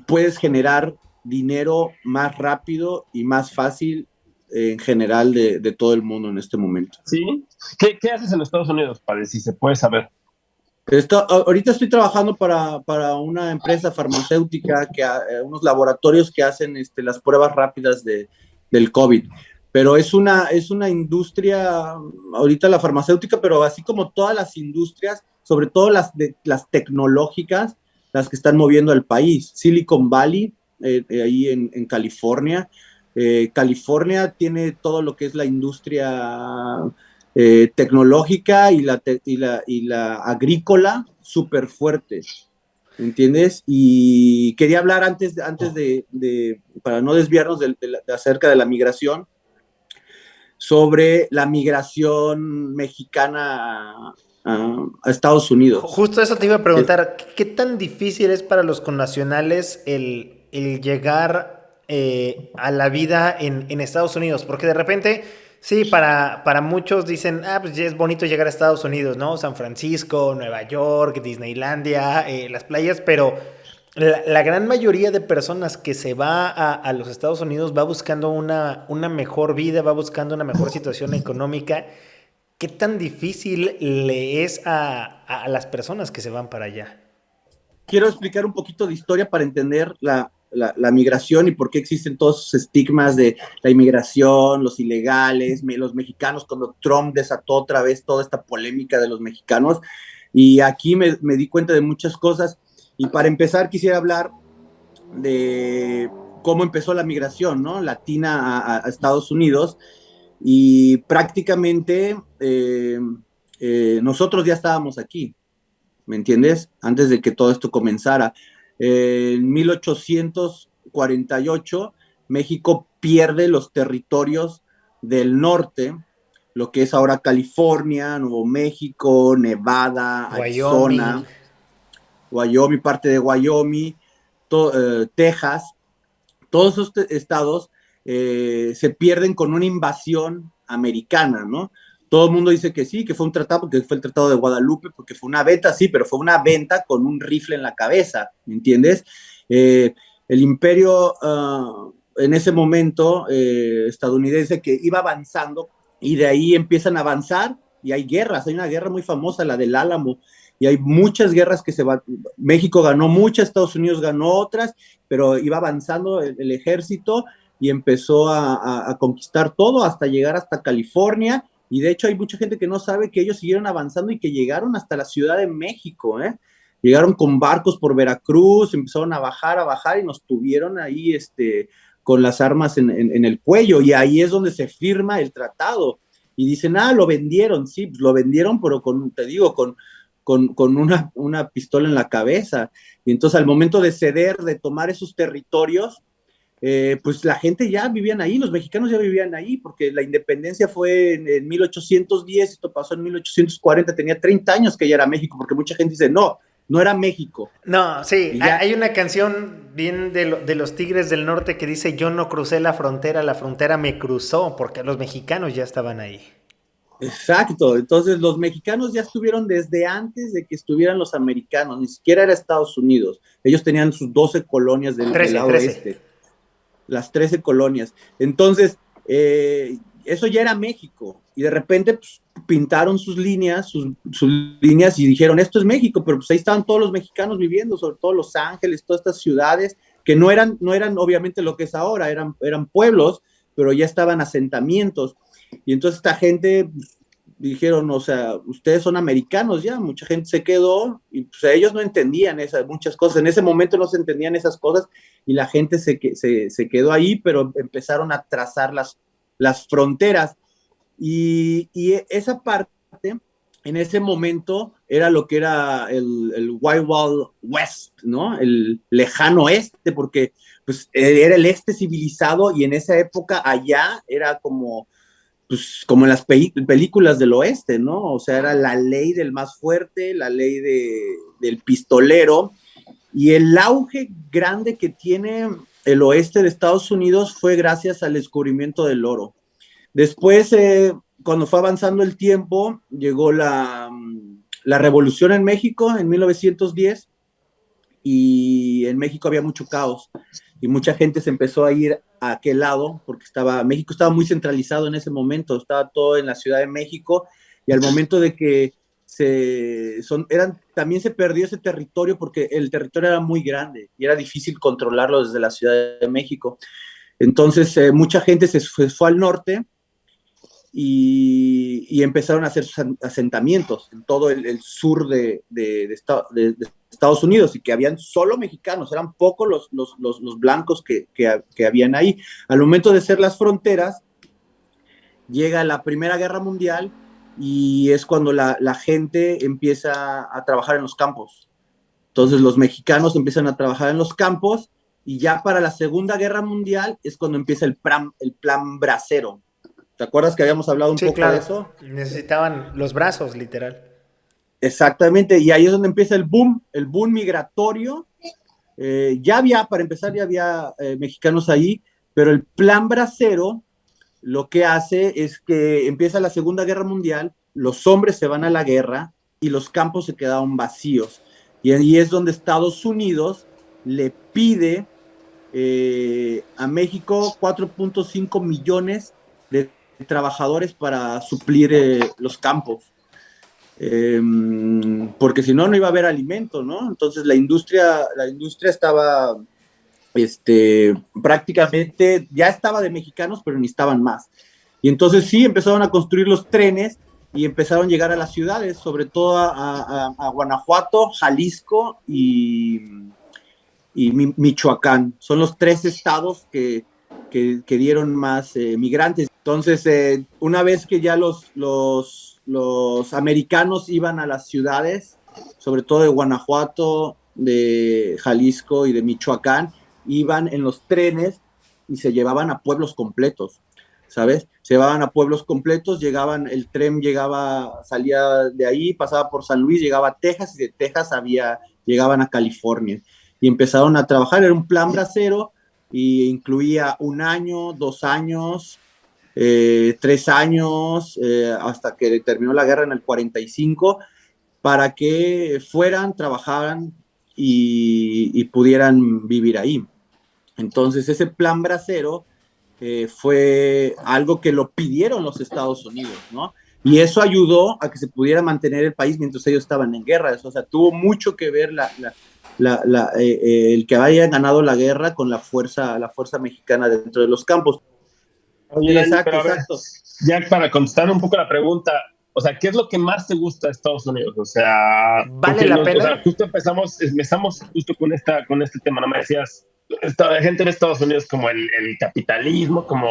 puedes generar dinero más rápido y más fácil en general de todo el mundo en este momento. ¿Sí? ¿Qué haces en Estados Unidos, padre, si se puede saber? Ahorita estoy trabajando para una empresa farmacéutica, unos laboratorios que hacen las pruebas rápidas del COVID. Pero es una industria, ahorita la farmacéutica, pero así como todas las industrias, sobre todo las tecnológicas, las que están moviendo al país. Silicon Valley, ahí en California. California tiene todo lo que es la industria tecnológica y la agrícola súper fuerte, ¿entiendes? Y quería hablar antes para no desviarnos acerca de la migración, sobre la migración mexicana a Estados Unidos. Justo eso te iba a preguntar, ¿qué tan difícil es para los connacionales el llegar a la vida en Estados Unidos? Porque de repente, sí, para muchos dicen, pues ya es bonito llegar a Estados Unidos, ¿no? San Francisco, Nueva York, Disneylandia, las playas, pero la gran mayoría de personas que se va a los Estados Unidos va buscando una mejor vida, va buscando una mejor situación económica. ¿Qué tan difícil le es a las personas que se van para allá? Quiero explicar un poquito de historia para entender la migración y por qué existen todos esos estigmas de la inmigración, los ilegales, los mexicanos, cuando Trump desató otra vez toda esta polémica de los mexicanos. Y aquí me di cuenta de muchas cosas. Y para empezar, quisiera hablar de cómo empezó la migración, ¿no? Latina a Estados Unidos. Y prácticamente nosotros ya estábamos aquí, ¿me entiendes? Antes de que todo esto comenzara. En 1848, México pierde los territorios del norte, lo que es ahora California, Nuevo México, Nevada, Arizona, Wyoming, parte de Wyoming, Texas. Todos esos estados se pierden con una invasión americana, ¿no? Todo el mundo dice que sí, que fue un tratado, porque fue el Tratado de Guadalupe, porque fue una venta, sí, pero fue una venta con un rifle en la cabeza, ¿me entiendes? El imperio en ese momento estadounidense que iba avanzando, y de ahí empiezan a avanzar, y hay guerras, hay una guerra muy famosa, la del Álamo, y hay muchas guerras que se van. México ganó muchas, Estados Unidos ganó otras, pero iba avanzando el ejército y empezó a conquistar todo hasta llegar hasta California. Y de hecho hay mucha gente que no sabe que ellos siguieron avanzando y que llegaron hasta la Ciudad de México, ¿eh? Llegaron con barcos por Veracruz, empezaron a bajar y nos tuvieron ahí con las armas en el cuello, y ahí es donde se firma el tratado. Y dicen, lo vendieron, sí, pues lo vendieron, pero te digo, con una pistola en la cabeza. Y entonces al momento de ceder, de tomar esos territorios, pues la gente ya vivían ahí, los mexicanos ya vivían ahí, porque la independencia fue en 1810, esto pasó en 1840, tenía 30 años que ya era México, porque mucha gente dice, no era México. No, sí, hay una canción bien de los Tigres del Norte que dice, yo no crucé la frontera me cruzó, porque los mexicanos ya estaban ahí. Exacto, entonces los mexicanos ya estuvieron desde antes de que estuvieran los americanos, ni siquiera era Estados Unidos, ellos tenían sus 12 colonias del lado oeste, las 13 colonias, entonces eso ya era México, y de repente pues, pintaron sus líneas y dijeron, esto es México, pero pues ahí estaban todos los mexicanos viviendo, sobre todo Los Ángeles, todas estas ciudades, que no eran obviamente lo que es ahora, eran pueblos, pero ya estaban asentamientos. Y entonces esta gente dijeron, o sea, ustedes son americanos ya, mucha gente se quedó y pues ellos no entendían muchas cosas, en ese momento no se entendían esas cosas y la gente se quedó ahí, pero empezaron a trazar las fronteras y esa parte en ese momento era lo que era el Wild Wild West, ¿no? El lejano oeste, porque pues era el este civilizado y en esa época allá era como pues como en las películas del oeste, ¿no? O sea, era la ley del más fuerte, la ley del pistolero, y el auge grande que tiene el oeste de Estados Unidos fue gracias al descubrimiento del oro. Después, cuando fue avanzando el tiempo, llegó la revolución en México en 1910 y en México había mucho caos y mucha gente se empezó a ir a aquel lado porque México estaba muy centralizado en ese momento, estaba todo en la Ciudad de México y al momento de que también se perdió ese territorio porque el territorio era muy grande y era difícil controlarlo desde la Ciudad de México. Entonces, mucha gente se fue al norte y empezaron a hacer sus asentamientos en todo el sur de Estados Unidos y que habían solo mexicanos, eran pocos los blancos que habían ahí. Al momento de ser las fronteras, llega la Primera Guerra Mundial y es cuando la gente empieza a trabajar en los campos. Entonces los mexicanos empiezan a trabajar en los campos y ya para la Segunda Guerra Mundial es cuando empieza el plan Bracero. ¿Te acuerdas que habíamos hablado un poco de eso? Necesitaban los brazos, literal. Exactamente, y ahí es donde empieza el boom migratorio. Para empezar, ya había mexicanos ahí, pero el plan Bracero lo que hace es que empieza la Segunda Guerra Mundial, los hombres se van a la guerra y los campos se quedaron vacíos. Y ahí es donde Estados Unidos le pide a México 4.5 millones de trabajadores para suplir los campos. Porque si no, no iba a haber alimento, ¿no? Entonces la industria estaba prácticamente, ya estaba de mexicanos, pero necesitaban más. Y entonces sí, empezaron a construir los trenes y empezaron a llegar a las ciudades, sobre todo a Guanajuato, Jalisco y Michoacán. Son los tres estados que dieron más migrantes. Entonces, una vez que ya los americanos iban a las ciudades, sobre todo de Guanajuato, de Jalisco y de Michoacán, iban en los trenes y se llevaban a pueblos completos, ¿sabes? Se llevaban a pueblos completos, el tren salía de ahí, pasaba por San Luis, llegaba a Texas y de Texas llegaban a California y empezaron a trabajar. Era un plan Bracero y incluía 1 año, 2 años, 3 años, hasta que terminó la guerra en el 45, para que fueran, trabajaran y pudieran vivir ahí. Entonces ese plan Bracero fue algo que lo pidieron los Estados Unidos, ¿no? Y eso ayudó a que se pudiera mantener el país mientras ellos estaban en guerra. O sea, tuvo mucho que ver el que hayan ganado la guerra con la fuerza mexicana dentro de los campos. Oye, Dani, exacto, pero exacto. Ya para contestar un poco la pregunta, o sea, ¿qué es lo que más te gusta de Estados Unidos? O sea, ¿vale la pena? O sea, justo empezamos justo con este tema, ¿no? Me decías, gente en Estados Unidos como el capitalismo, como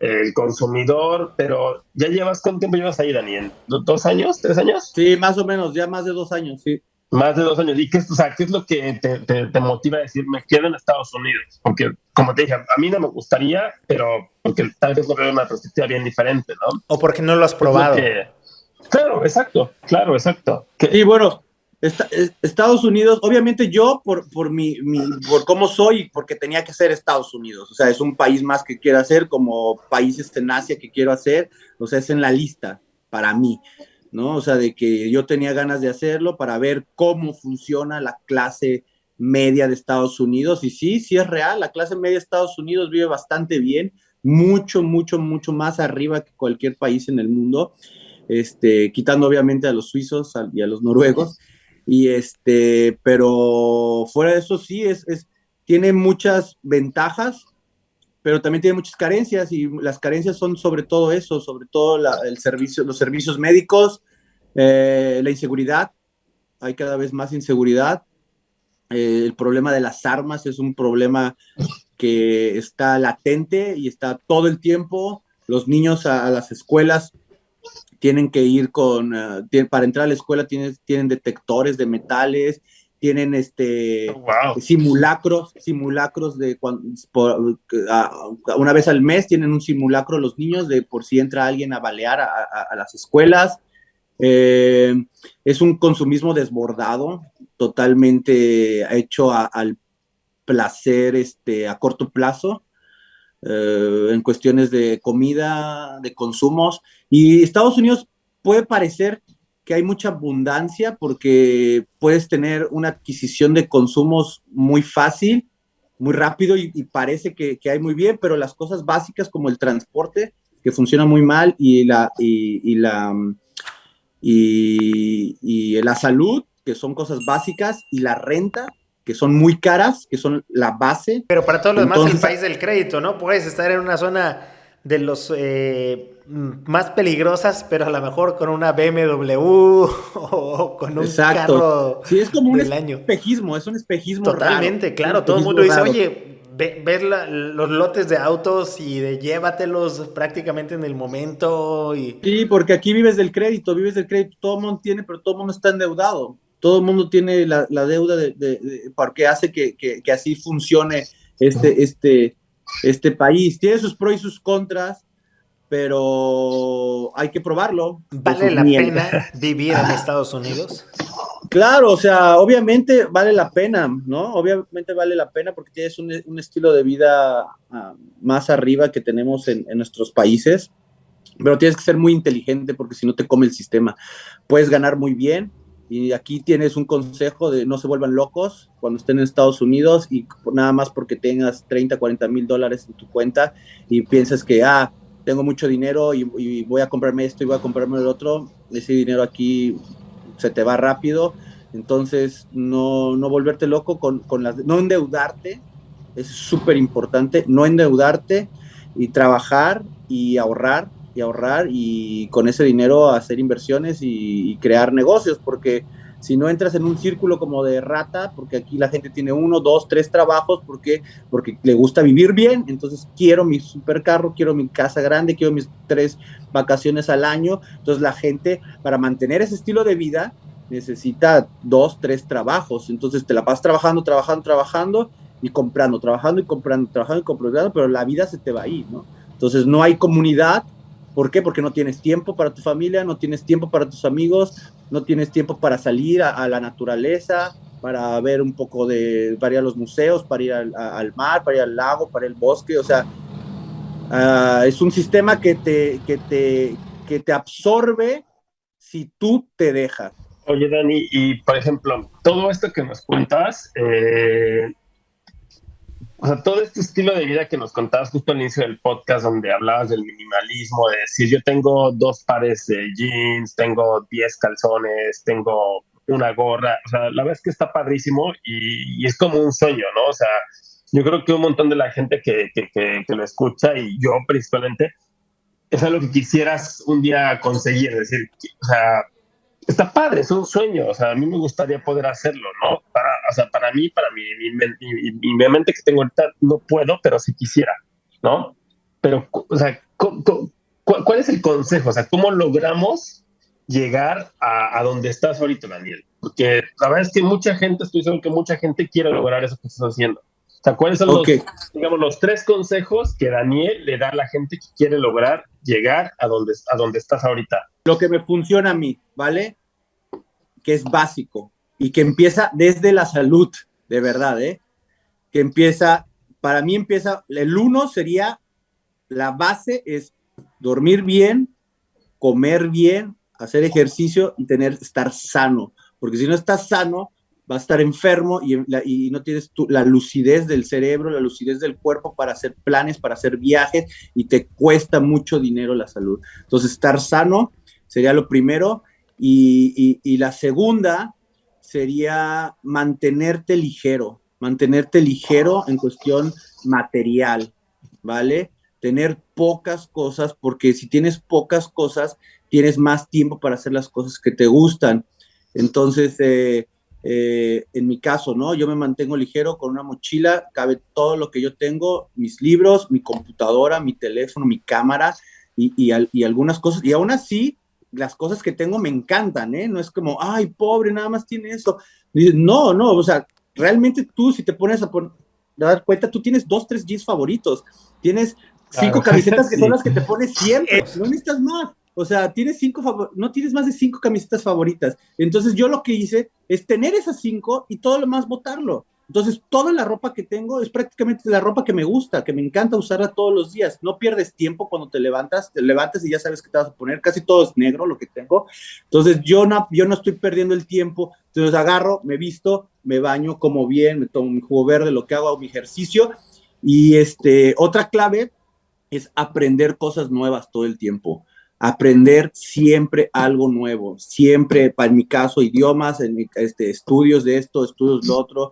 el consumidor, pero ¿ya cuánto tiempo llevas ahí, Dani? ¿2 años? ¿3 años? Sí, más o menos, ya más de 2 años, sí. Más de 2 años. ¿Y qué es lo que te motiva a decir, me quedo en Estados Unidos? Porque, como te dije, a mí no me gustaría, pero porque tal vez lo veo de una perspectiva bien diferente, ¿no? O porque no lo has probado. Claro, exacto. Y bueno, Estados Unidos, obviamente yo por cómo soy, porque tenía que ser Estados Unidos, o sea, es un país más que quiero hacer, como países en Asia que quiero hacer, o sea, es en la lista para mí, ¿no? O sea, de que yo tenía ganas de hacerlo para ver cómo funciona la clase media de Estados Unidos, y sí es real, la clase media de Estados Unidos vive bastante bien, mucho más arriba que cualquier país en el mundo, quitando obviamente a los suizos y a los noruegos, pero fuera de eso sí, tiene muchas ventajas, pero también tiene muchas carencias y las carencias son sobre todo eso, sobre todo los servicios médicos, la inseguridad, hay cada vez más inseguridad, el problema de las armas es un problema que está latente y está todo el tiempo. Los niños a las escuelas tienen que ir para entrar a la escuela tienen detectores de metales, tienen Wow. simulacros de una vez al mes tienen un simulacro los niños de por si entra alguien a balear a las escuelas. Es un consumismo desbordado, totalmente hecho al placer a corto plazo, en cuestiones de comida, de consumos. Y Estados Unidos puede parecer que hay mucha abundancia porque puedes tener una adquisición de consumos muy fácil, muy rápido y parece que hay muy bien, pero las cosas básicas como el transporte, que funciona muy mal, y la salud, que son cosas básicas, y la renta, que son muy caras, que son la base. Pero para todo lo demás, el Entonces, país del crédito, ¿no? Puedes estar en una zona de los más peligrosas, pero a lo mejor con una BMW o con un exacto. carro Sí, es como un del año. es un espejismo raro. Totalmente, Es un claro. Todo el espejismo mundo dice, raro. oye, ver los lotes de autos y de llévatelos prácticamente en el momento. Sí, porque aquí vives del crédito, todo el mundo tiene, pero todo el mundo está endeudado. Todo el mundo tiene la deuda porque hace que así funcione este, este, este país. Tiene sus pros y sus contras, pero hay que probarlo con ¿Vale sus la miel. pena vivir en Estados Unidos? Claro, o sea, obviamente vale la pena, ¿no? Obviamente vale la pena porque tienes un estilo de vida más arriba que tenemos en nuestros países, pero tienes que ser muy inteligente porque si no te come el sistema. Puedes ganar muy bien y aquí tienes un consejo de no se vuelvan locos cuando estén en Estados Unidos y nada más porque tengas 30, $40,000 en tu cuenta y piensas que, tengo mucho dinero y voy a comprarme esto y voy a comprarme el otro, ese dinero aquí se te va rápido. Entonces, no volverte loco no endeudarte, es súper importante, no endeudarte y trabajar y ahorrar y con ese dinero hacer inversiones y crear negocios, porque si no entras en un círculo como de rata, porque aquí la gente tiene 1, 2, 3 trabajos, porque le gusta vivir bien, entonces quiero mi supercarro, quiero mi casa grande, quiero mis 3 vacaciones al año, entonces la gente para mantener ese estilo de vida necesita 2, 3 trabajos, entonces te la vas trabajando y comprando, trabajando y comprando, trabajando y comprando, pero la vida se te va a ir, ¿no? Entonces no hay comunidad. ¿Por qué? Porque no tienes tiempo para tu familia, no tienes tiempo para tus amigos, no tienes tiempo para salir a la naturaleza, para ver un poco para ir a los museos, para ir al mar, para ir al lago, para ir al bosque. O sea, es un sistema que te absorbe si tú te dejas. Oye, Dani, y por ejemplo, todo esto que nos cuentas, o sea, todo este estilo de vida que nos contabas justo al inicio del podcast, donde hablabas del minimalismo, de decir, yo tengo 2 pares de jeans, tengo 10 calzones, tengo una gorra, o sea, la verdad es que está padrísimo y es como un sueño, ¿no? O sea, yo creo que un montón de la gente que lo escucha y yo principalmente, es algo que quisieras un día conseguir, es decir, o sea, está padre, es un sueño, o sea, a mí me gustaría poder hacerlo, ¿no? O sea, para mí, para mi mente que tengo ahorita, no puedo, pero si quisiera, ¿no? Pero, o sea, ¿cuál es el consejo? O sea, ¿cómo logramos llegar a donde estás ahorita, Daniel? Porque la verdad es que mucha gente, estoy seguro que mucha gente quiere lograr eso que estás haciendo. O sea, ¿cuáles son Okay. digamos, los 3 consejos que Daniel le da a la gente que quiere lograr llegar a donde estás ahorita? Lo que me funciona a mí, ¿vale? Que es básico y que empieza desde la salud, de verdad, ¿eh? Para mí el 1 sería, la base es dormir bien, comer bien, hacer ejercicio y estar sano, porque si no estás sano, vas a estar enfermo y no tienes la lucidez del cerebro, la lucidez del cuerpo para hacer planes, para hacer viajes y te cuesta mucho dinero la salud. Entonces, estar sano sería lo primero y la segunda sería mantenerte ligero en cuestión material, ¿vale? Tener pocas cosas, porque si tienes pocas cosas, tienes más tiempo para hacer las cosas que te gustan. Entonces, en mi caso, ¿no? Yo me mantengo ligero con una mochila, cabe todo lo que yo tengo, mis libros, mi computadora, mi teléfono, mi cámara y algunas cosas. Y aún así, las cosas que tengo me encantan, ¿eh? No es como, ay, pobre, nada más tiene eso. Dices, no, no, o sea, realmente tú, si te pones a dar cuenta, tú tienes 2, 3 jeans favoritos, tienes Claro, 5 camisetas que son sí. las que te pones siempre, no necesitas más. O sea, no tienes más de 5 camisetas favoritas. Entonces yo lo que hice es tener esas 5 y todo lo más botarlo. Entonces toda la ropa que tengo es prácticamente la ropa que me gusta, que me encanta usarla todos los días. No pierdes tiempo cuando te levantas y ya sabes qué te vas a poner. Casi todo es negro lo que tengo. Entonces yo no estoy perdiendo el tiempo. Entonces agarro, me visto, me baño, como bien, me tomo mi jugo verde, lo que hago mi ejercicio. Y otra clave es aprender cosas nuevas todo el tiempo. Aprender siempre algo nuevo, siempre, para en mi caso, idiomas, estudios de esto, estudios de lo otro,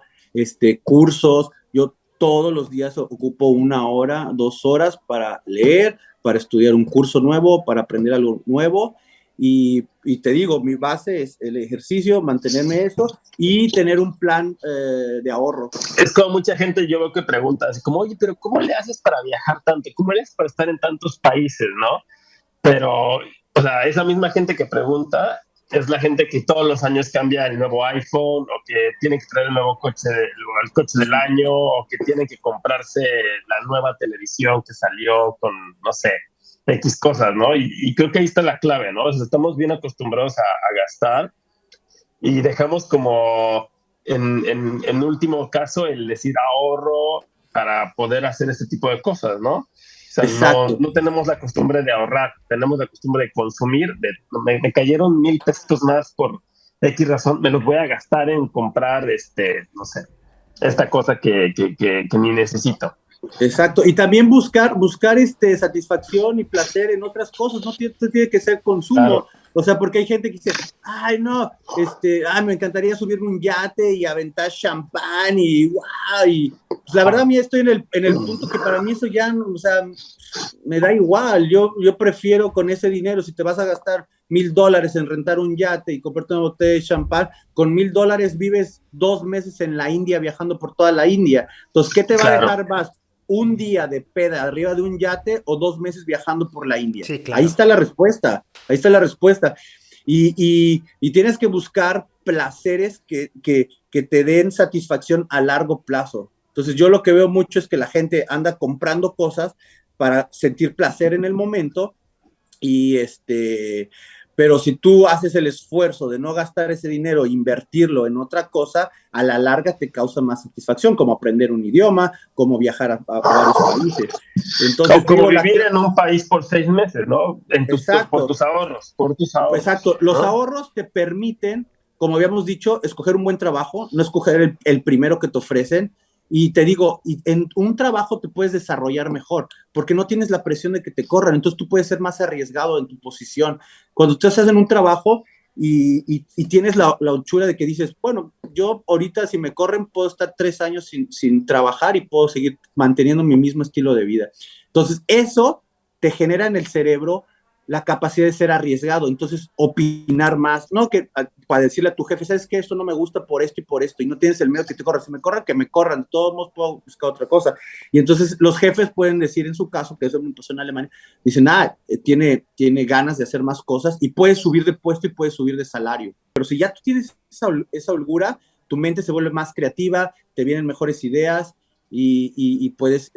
cursos. Yo todos los días ocupo 1 hora, 2 horas para leer, para estudiar un curso nuevo, para aprender algo nuevo. Y te digo, mi base es el ejercicio, mantenerme eso y tener un plan de ahorro. Es como mucha gente yo veo que pregunta, así como, oye, pero ¿cómo le haces para viajar tanto? ¿Cómo le haces para estar en tantos países, no? Pero, o sea, esa misma gente que pregunta es la gente que todos los años cambia el nuevo iPhone o que tiene que traer el nuevo coche, el coche del año o que tiene que comprarse la nueva televisión que salió con, no sé, X cosas, ¿no? Y creo que ahí está la clave, ¿no? O sea, estamos bien acostumbrados a gastar y dejamos como en último caso el decir ahorro para poder hacer este tipo de cosas, ¿no? O sea, Exacto. no tenemos la costumbre de ahorrar, tenemos la costumbre de consumir. Me cayeron 1,000 pesitos más por X razón, me los voy a gastar en comprar, no sé, esta cosa que ni necesito. Exacto, y también buscar satisfacción y placer en otras cosas, no tiene que ser consumo, Claro, o sea, porque hay gente que dice, ay no, me encantaría subirme un yate y aventar champán y wow, y pues la verdad a mí estoy en el punto que para mí eso ya, o sea, me da igual, yo prefiero con ese dinero, si te vas a gastar $1,000 en rentar un yate y comprarte una botella de champán, con $1,000 vives 2 meses en la India viajando por toda la India, entonces, ¿qué te va a claro. dejar más? Un día de peda arriba de un yate o 2 meses viajando por la India. Sí, Ahí claro. está la respuesta, ahí está la respuesta. Y tienes que buscar placeres que te den satisfacción a largo plazo. Entonces yo lo que veo mucho es que la gente anda comprando cosas para sentir placer en el momento y pero si tú haces el esfuerzo de no gastar ese dinero, invertirlo en otra cosa, a la larga te causa más satisfacción, como aprender un idioma, como viajar a varios países. O Entonces, como digo, vivir en un país por 6 meses, ¿no? Por exacto, tus ahorros, por tus ahorros, exacto. Los ¿no? ahorros te permiten, como habíamos dicho, escoger un buen trabajo, no escoger el primero que te ofrecen. Y te digo, en un trabajo te puedes desarrollar mejor, porque no tienes la presión de que te corran, entonces tú puedes ser más arriesgado en tu posición. Cuando tú estás en un trabajo y tienes la hechura de que dices, bueno, yo ahorita si me corren puedo estar 3 años sin trabajar y puedo seguir manteniendo mi mismo estilo de vida. Entonces eso te genera en el cerebro la capacidad de ser arriesgado, entonces opinar más, no que para decirle a tu jefe, sabes que esto no me gusta por esto, y no tienes el miedo que te corran, si me corran, que me corran, de todos modos puedo buscar otra cosa. Y entonces los jefes pueden decir en su caso, que eso me pasó en Alemania, dicen, tiene ganas de hacer más cosas y puedes subir de puesto y puedes subir de salario. Pero si ya tú tienes esa holgura, tu mente se vuelve más creativa, te vienen mejores ideas y puedes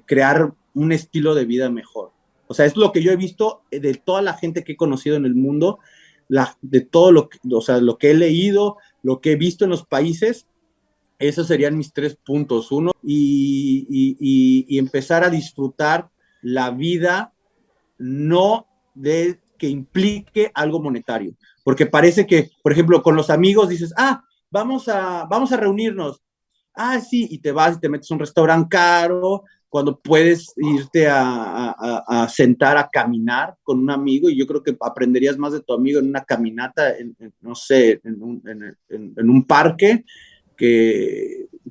crear un estilo de vida mejor. O sea, es lo que yo he visto de toda la gente que he conocido en el mundo, de todo o sea, lo que he leído, lo que he visto en los países, esos serían mis 3 puntos. Uno, y empezar a disfrutar la vida no de que implique algo monetario. Porque parece que, por ejemplo, con los amigos dices, vamos a reunirnos. Sí, y te vas y te metes a un restaurante caro, cuando puedes irte a sentar a caminar con un amigo, y yo creo que aprenderías más de tu amigo en una caminata, no sé, en un parque,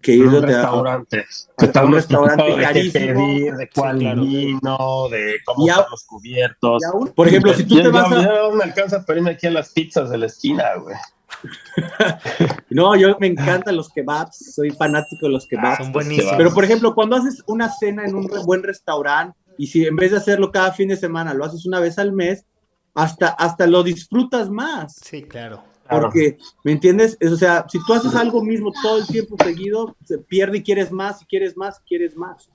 que En un irte restaurante. a un Estábamos restaurante preocupados de qué carísimo. pedir, de cuál claro. vino, de cómo Y, usar los cubiertos. por ejemplo, si tú te vas a... Ya no me alcanza para irme aquí a las pizzas de la esquina, güey. No, yo me encantan los kebabs, soy fanático de los kebabs. Son buenísimos. Pero, por ejemplo, cuando haces una cena en un buen restaurante, y si en vez de hacerlo cada fin de semana, lo haces una vez al mes, hasta lo disfrutas más. Sí, claro. Porque, ¿me entiendes? O sea, si tú haces algo mismo todo el tiempo seguido, se pierde y quieres más, y quieres más, y quieres más.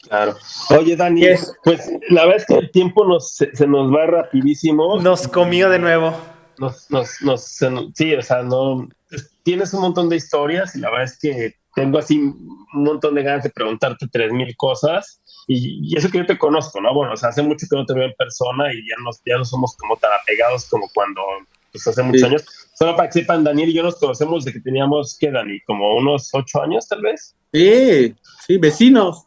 Claro. Oye, Dani, pues la verdad es que el tiempo se nos va rapidísimo. Nos comió de nuevo. Sí, o sea, no. Tienes un montón de historias y la verdad es que tengo así un montón de ganas de preguntarte 3,000 cosas. Y eso que yo te conozco, ¿no? Bueno, o sea, hace mucho que no te veo en persona y ya no somos como tan apegados como cuando, pues hace muchos años. Solo para que sepan, Daniel y yo nos conocemos de que teníamos, ¿qué, Dani? Como unos 8 años, tal vez. Sí, vecinos.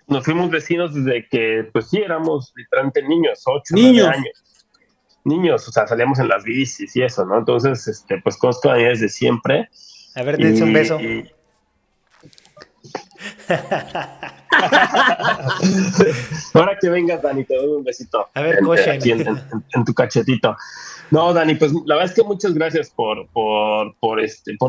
Nos fuimos vecinos desde que, pues sí, éramos literalmente niños, 8, 9 años. Niños, o sea, salíamos en las bicis y eso, ¿no? Entonces, pues conozco a Daniel desde siempre. A ver, dense un beso. Ahora que vengas, Dani, te doy un besito. A ver, aquí en tu cachetito. No, Dani, pues la verdad es que muchas gracias por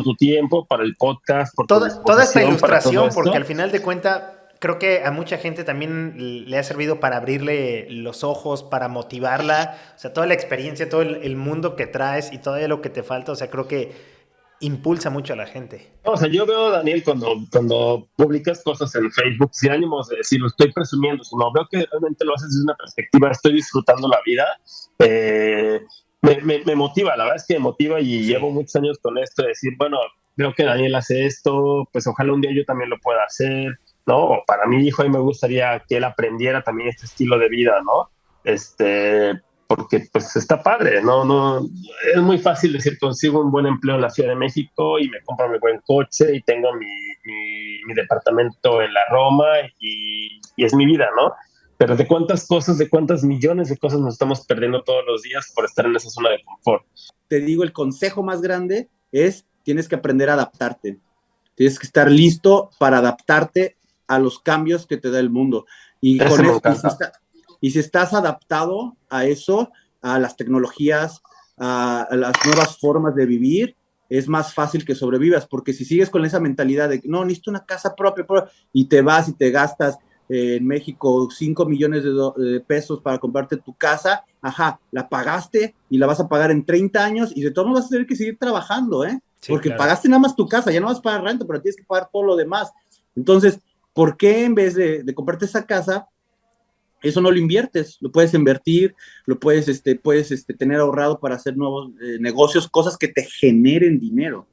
tu tiempo, para el podcast, por toda esta ilustración, porque al final de cuentas creo que a mucha gente también le ha servido para abrirle los ojos, para motivarla, o sea, toda la experiencia, todo el mundo que traes y todo lo que te falta, o sea, creo que impulsa mucho a la gente. O sea, yo veo, Daniel, cuando publicas cosas en Facebook, sin ánimos de decir, lo estoy presumiendo, sino veo que realmente lo haces desde una perspectiva, estoy disfrutando la vida, me motiva, la verdad es que me motiva y llevo muchos años con esto, de decir, bueno, veo que Daniel hace esto, pues ojalá un día yo también lo pueda hacer, ¿no? Para mi hijo, a mí me gustaría que él aprendiera también este estilo de vida, ¿no? Porque pues está padre, no, es muy fácil decir, consigo un buen empleo en la Ciudad de México y me compro mi buen coche y tengo mi departamento en la Roma y es mi vida, ¿no? Pero de cuántas millones de cosas nos estamos perdiendo todos los días por estar en esa zona de confort. Te digo, el consejo más grande es, tienes que aprender a adaptarte. Tienes que estar listo para adaptarte a los cambios que te da el mundo. Y con eso, y si estás adaptado a eso, a las tecnologías, a las nuevas formas de vivir, es más fácil que sobrevivas, porque si sigues con esa mentalidad de no, necesito una casa propia, y te vas y te gastas en México 5 millones de pesos para comprarte tu casa, la pagaste y la vas a pagar en 30 años y de todos modos vas a tener que seguir trabajando, porque pagaste nada más tu casa, ya no vas a pagar renta, pero tienes que pagar todo lo demás. Entonces, ¿por qué en vez de comprarte esa casa, eso no lo inviertes? Lo puedes invertir, lo puedes tener ahorrado para hacer nuevos negocios, cosas que te generen dinero,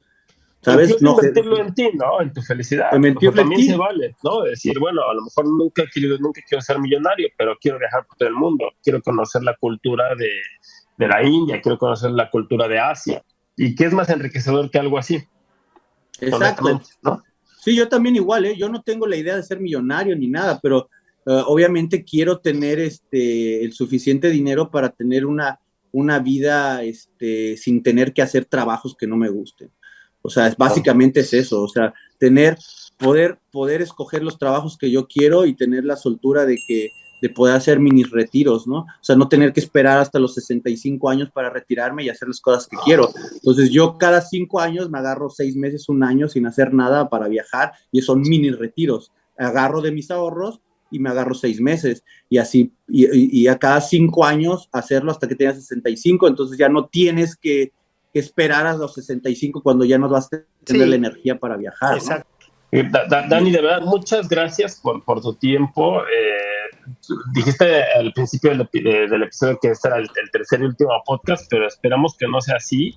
¿sabes? No invertirlo en ti, ¿no? En tu felicidad. También se vale, ¿no? Decir, bueno, a lo mejor nunca quiero ser millonario, pero quiero viajar por todo el mundo, quiero conocer la cultura de la India, quiero conocer la cultura de Asia. ¿Y qué es más enriquecedor que algo así? Exacto, ¿no? Sí, yo también igual, yo no tengo la idea de ser millonario ni nada, pero obviamente quiero tener el suficiente dinero para tener una vida sin tener que hacer trabajos que no me gusten. O sea, básicamente es eso, o sea, poder escoger los trabajos que yo quiero y tener la soltura de poder hacer mini retiros, ¿no? O sea, no tener que esperar hasta los 65 años para retirarme y hacer las cosas que quiero. Entonces, yo cada 5 años me agarro 6 meses, 1 año sin hacer nada para viajar y son mini retiros. Agarro de mis ahorros y me agarro 6 meses y así, y a cada 5 años hacerlo hasta que tengas 65, entonces ya no tienes que esperar a los 65 cuando ya no vas a tener la energía para viajar, ¿no? Dani, de verdad, muchas gracias por tu tiempo. Dijiste al principio del episodio que este era el tercer y último podcast, pero esperamos que no sea así.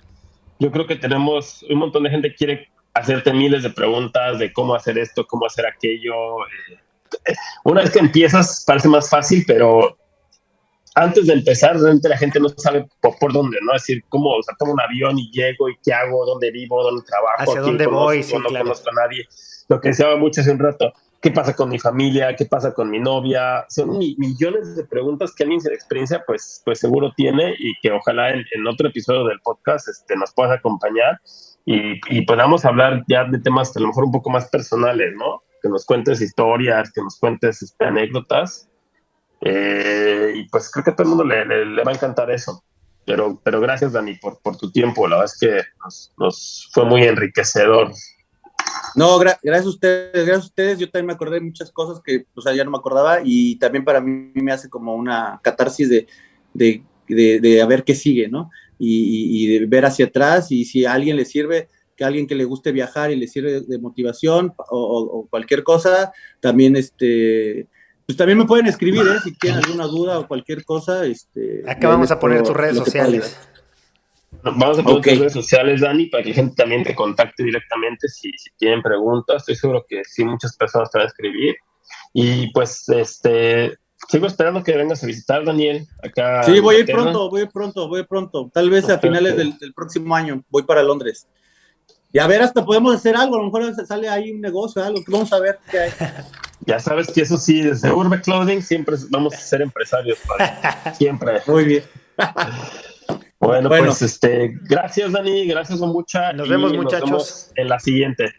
Yo creo que tenemos un montón de gente que quiere hacerte miles de preguntas de cómo hacer esto, cómo hacer aquello. Una vez que empiezas parece más fácil, pero antes de empezar, realmente la gente no sabe por dónde, ¿no? Es decir, cómo, o sea, tomo un avión y llego y qué hago, dónde vivo, dónde trabajo, hacia dónde voy, sí, no claro. Conozco a nadie. Lo que decía mucho hace un rato, ¿qué pasa con mi familia? ¿Qué pasa con mi novia? Son millones de preguntas que alguien sin experiencia, pues seguro tiene y que ojalá en otro episodio del podcast nos puedas acompañar y podamos hablar ya de temas a lo mejor un poco más personales, ¿no? Que nos cuentes historias, que nos cuentes anécdotas. Y pues creo que a todo el mundo le va a encantar eso. Pero gracias, Dani, por tu tiempo. La verdad es que nos fue muy enriquecedor. No, gracias a ustedes. Yo también me acordé de muchas cosas que, o sea, ya no me acordaba, y también para mí me hace como una catarsis de a ver qué sigue, ¿no? Y de ver hacia atrás, y si a alguien le sirve, que a alguien que le guste viajar y le sirve de motivación o cualquier cosa, también pues también me pueden escribir, si tienen alguna duda o cualquier cosa. Acá vamos a poner tus redes sociales. Vamos a poner tus redes sociales, Dani, para que la gente también te contacte directamente si tienen preguntas. Estoy seguro que sí, muchas personas te van a escribir. Y pues, sigo esperando que vengas a visitar, Daniel, acá. Sí, voy pronto. Tal vez a finales del próximo año voy para Londres. Y a ver, hasta podemos hacer algo, a lo mejor sale ahí un negocio, algo, vamos a ver qué hay. Ya sabes que eso sí, desde Urbe Clothing siempre vamos a ser empresarios, siempre. Muy bien. Bueno, pues gracias, Dani, gracias mucha. Nos vemos, muchachos. Nos vemos en la siguiente.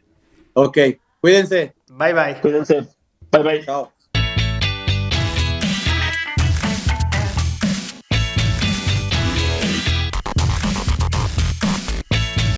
Ok, cuídense. Bye. Cuídense. Bye. Chao.